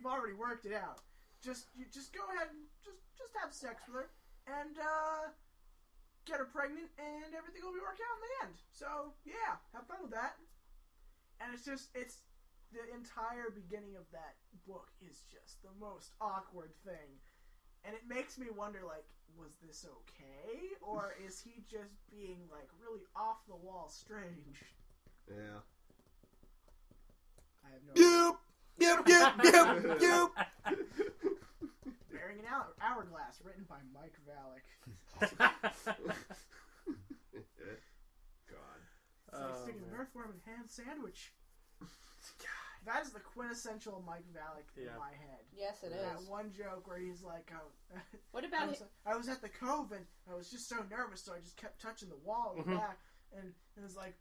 already worked it out. Just go ahead and just have sex with her, and get her pregnant, and everything will be worked out in the end. So, yeah, have fun with that. And it's the entire beginning of that book is just the most awkward thing. And it makes me wonder, like, was this okay? Or is he just being, like, really off-the-wall strange? Yeah. I have no Yep. Burying an Hourglass, written by Mike Valek. God. It's like sticking an earthworm in a ham sandwich. That is the quintessential Mike Valek in my head. Yes, it is. That one joke where he's like, "What about I was at the Cove and I was just so nervous, so I just kept touching the wall in the back, and it was like,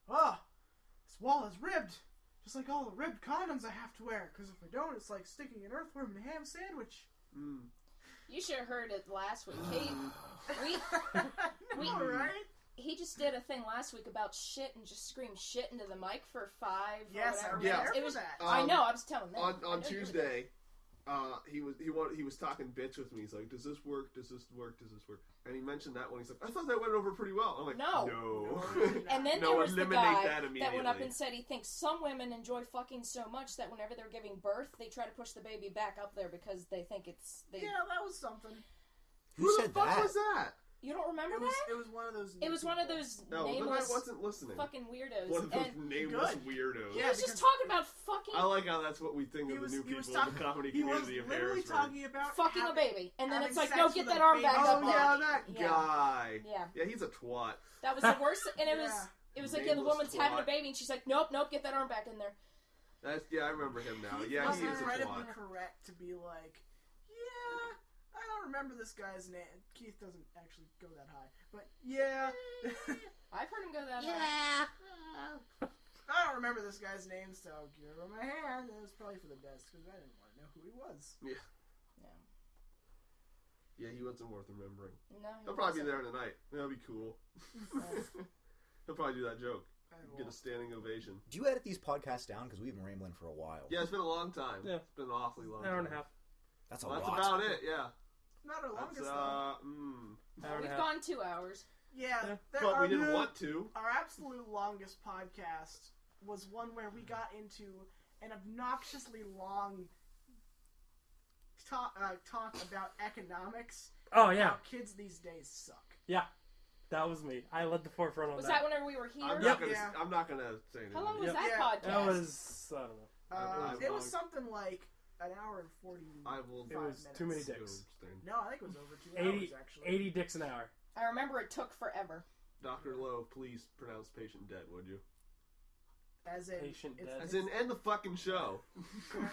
oh, this wall is ribbed, just like all the ribbed condoms I have to wear, because if I don't, it's like sticking an earthworm in a ham sandwich." You should have heard it last week. Right? He just did a thing last week about shit and just screamed shit into the mic for 5. Yes, or I whatever. it was that. I know. I was telling them on Tuesday. He was talking bits with me. He's like, "Does this work? Does this work? Does this work?" And he mentioned that one. He's like, "I thought that went over pretty well." I'm like, "No." And then No, there was the eliminate guy that went up and said he thinks some women enjoy fucking so much that whenever they're giving birth, they try to push the baby back up there because they think it's. Yeah, that was something. Who said the fuck that? was that? You don't remember that? It was one of those. It was one of those nameless. I wasn't listening. Fucking weirdos. One of those nameless weirdos. He was just talking about fucking. I like how that's what we think of the new people in the comedy community of Harrisburg. He was literally talking about fucking a baby, and then it's like, no, get that arm back up there. Oh yeah, that guy. Yeah, he's a twat. That was the worst, and it was like, the woman's having a baby, and she's like, nope, get that arm back in there. I remember him now. He is a incredibly twat. correct to be like, yeah, I don't remember this guy's name. Keith doesn't actually go that high, but yeah. I've heard him go that high. I don't remember this guy's name, so give him a hand. It was probably for the best, because I didn't want to know who he was. Yeah. Yeah, he wasn't worth remembering. No, he'll probably be there tonight. That'll be cool. He'll probably do that joke. get a standing ovation. Do you edit these podcasts down? Because we've been rambling for a while. Yeah, it's been a long time. Yeah. It's been an awfully long time. Hour and a half. That's a Well, lot. that's about it, yeah. Not our longest, That's, though. Hour and We've a half. gone 2 hours. Yeah, But we didn't want to. Our absolute longest podcast was one where we got into an obnoxiously long talk about economics. Oh, yeah. How kids these days suck. Yeah. That was me. I led the forefront on Was that. that whenever we were here? I'm not gonna say anything. How long was Yep. that Yeah. podcast? That was, I don't know. It was something like an hour and 40. I will. It was too many dicks. No, I think it was over 2 hours actually. 80 dicks an hour. I remember it took forever. Dr. Lowe, please pronounce patient dead, would you? As in, Patient dead. As in, end the fucking show.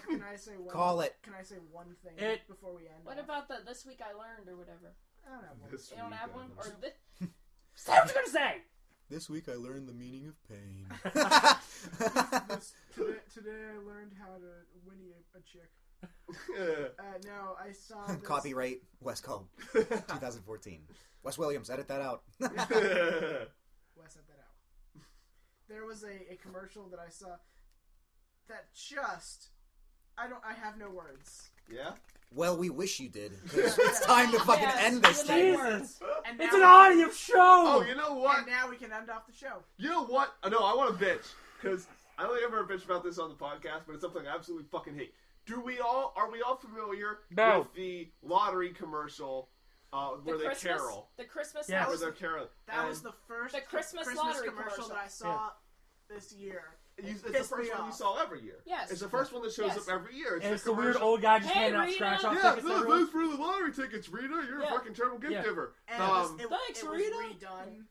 Can I say one? Call it. Can I say one thing before we end? What about the This Week I Learned or whatever? I don't have one. This They don't week, have I one? don't Or know. Say what you're gonna say! This week I learned the meaning of pain. Today I learned how to winnie a chick. Yeah. No, I saw this. Copyright West Coast 2014. Wes Williams, edit that out. Wes, set that out. There was a commercial that I saw that just I have no words. Yeah? Well, we wish you did. 'Cause it's time to fucking Yes, end this you thing. like Jesus! And It's now an audio show! Oh, you know what? And now we can end off the show. You know what? No, I want to bitch. Because I don't think I've ever bitched about this on the podcast, but it's something I absolutely fucking hate. Are we all familiar No. with the lottery commercial where they carol? The Christmas Yes. Where they're caroling. That was the first The Christmas lottery commercial that I saw this year. It's the pissed first me one you off. saw every year. Yes. It's the first one that shows Yes. up every year. And it's the commercial. weird old guy just Hey, handing out Rita! scratch-off Yeah, tickets to look, everyone. vote for the lottery tickets, Rita. You're Yeah. a fucking terrible gift Yeah. giver. And Thanks, it was Rita. redone.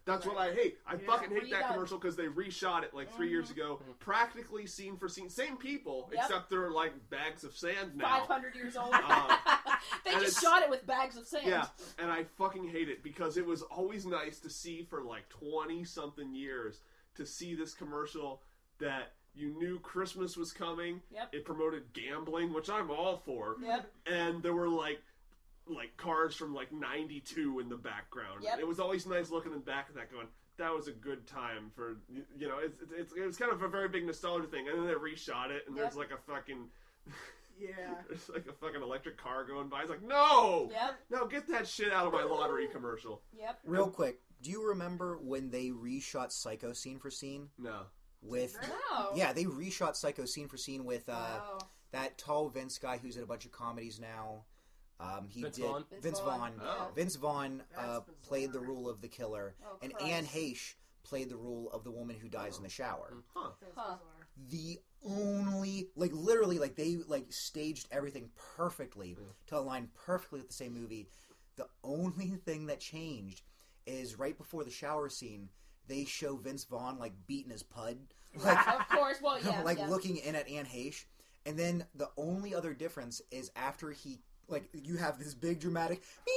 That's what I hate. I Yeah. fucking hate that Redone. commercial because they reshot it like 3 years ago, practically scene for scene. Same people, Yep. except they're like bags of sand now. 500 years old. Um, They and just it's- shot it with bags of sand. Yeah, and I fucking hate it because it was always nice to see for like 20-something years to see this commercial that you knew Christmas was coming. Yep. It promoted gambling, which I'm all for. Yep. And there were like cars from like 92 in the background. Yep. It was always nice looking in the back of that going, that was a good time for, you know, it's kind of a very big nostalgia thing. And then they reshot it and Yep. there's like a fucking... Yeah. There's like a fucking electric car going by. It's like, no! Yep. No, get that shit out of my lottery commercial. Yep. Real quick, do you remember when they reshot Psycho scene for scene? No. With Wow. yeah, they reshot Psycho scene for scene with Wow. that tall Vince guy who's in a bunch of comedies now. He Vince did Vaughn? Vince Vaughn. Oh. Vince Vaughn That's played the bizarre. role of the killer, Oh, and Christ. Anne Heche played the role of the woman who dies in the shower. Huh. That's Huh. bizarre. The only, like, literally, like, they, like, staged everything perfectly to align perfectly with the same movie. The only thing that changed is right before the shower scene, they show Vince Vaughn, like, beating his pud. Like, Of course. Well, yeah. like yeah. looking in at Anne Heche. And then the only other difference is after he, like, you have this big dramatic, me,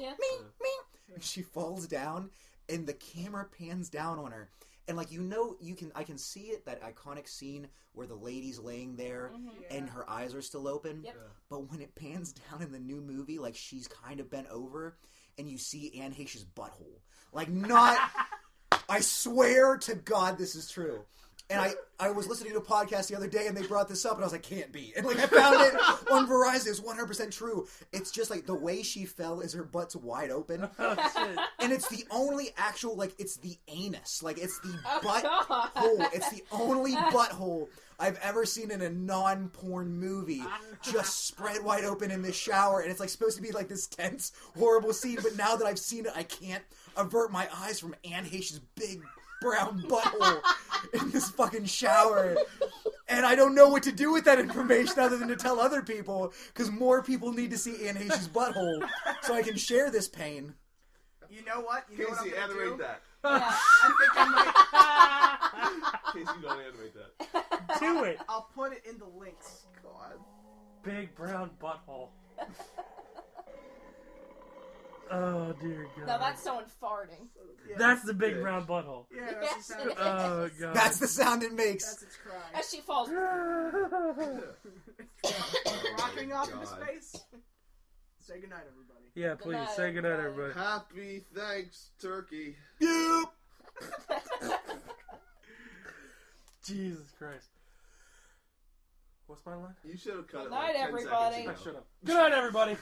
Yeah. me. And she falls down, and the camera pans down on her. And, like, you know, I can see it, that iconic scene where the lady's laying there and her eyes are still open. Yep. But when it pans down in the new movie, like, she's kind of bent over, and you see Anne Heche's butthole. Like, not... I swear to God this is true. And I was listening to a podcast the other day, and they brought this up, and I was like, can't be. And, like, I found it on Verizon. It's 100% true. It's just, like, the way she fell is her butt's wide open. Oh, shit. And it's the only actual, like, it's the anus. Like, it's the Oh, butthole. It's the only butthole I've ever seen in a non-porn movie. Just spread wide open in this shower. And it's, like, supposed to be, like, this tense, horrible scene. But now that I've seen it, I can't avert my eyes from Anne Heche's big brown butthole in this fucking shower. And I don't know what to do with that information other than to tell other people, because more people need to see Anne Heche's butthole so I can share this pain. You know what? You know what I'm Casey, gonna animate do? that. Yeah. I think I might. Casey, don't animate that. Do it. I'll put it in the links. God. Big brown butthole. Oh, dear God. Now that's someone farting. Yeah. That's the big Bitch. brown butthole. Yeah, that's Yes, the sound. it is. Oh, God. That's the sound it makes. That's its cry. As she falls. Rocking off into God. space. Say goodnight, everybody. Yeah, please. Goodnight, Say goodnight, everybody. everybody. Happy thanks, turkey. Yep. Jesus Christ. What's my line? You should have cut Good it night, like 10 everybody. seconds I ago. should have. Good night, everybody.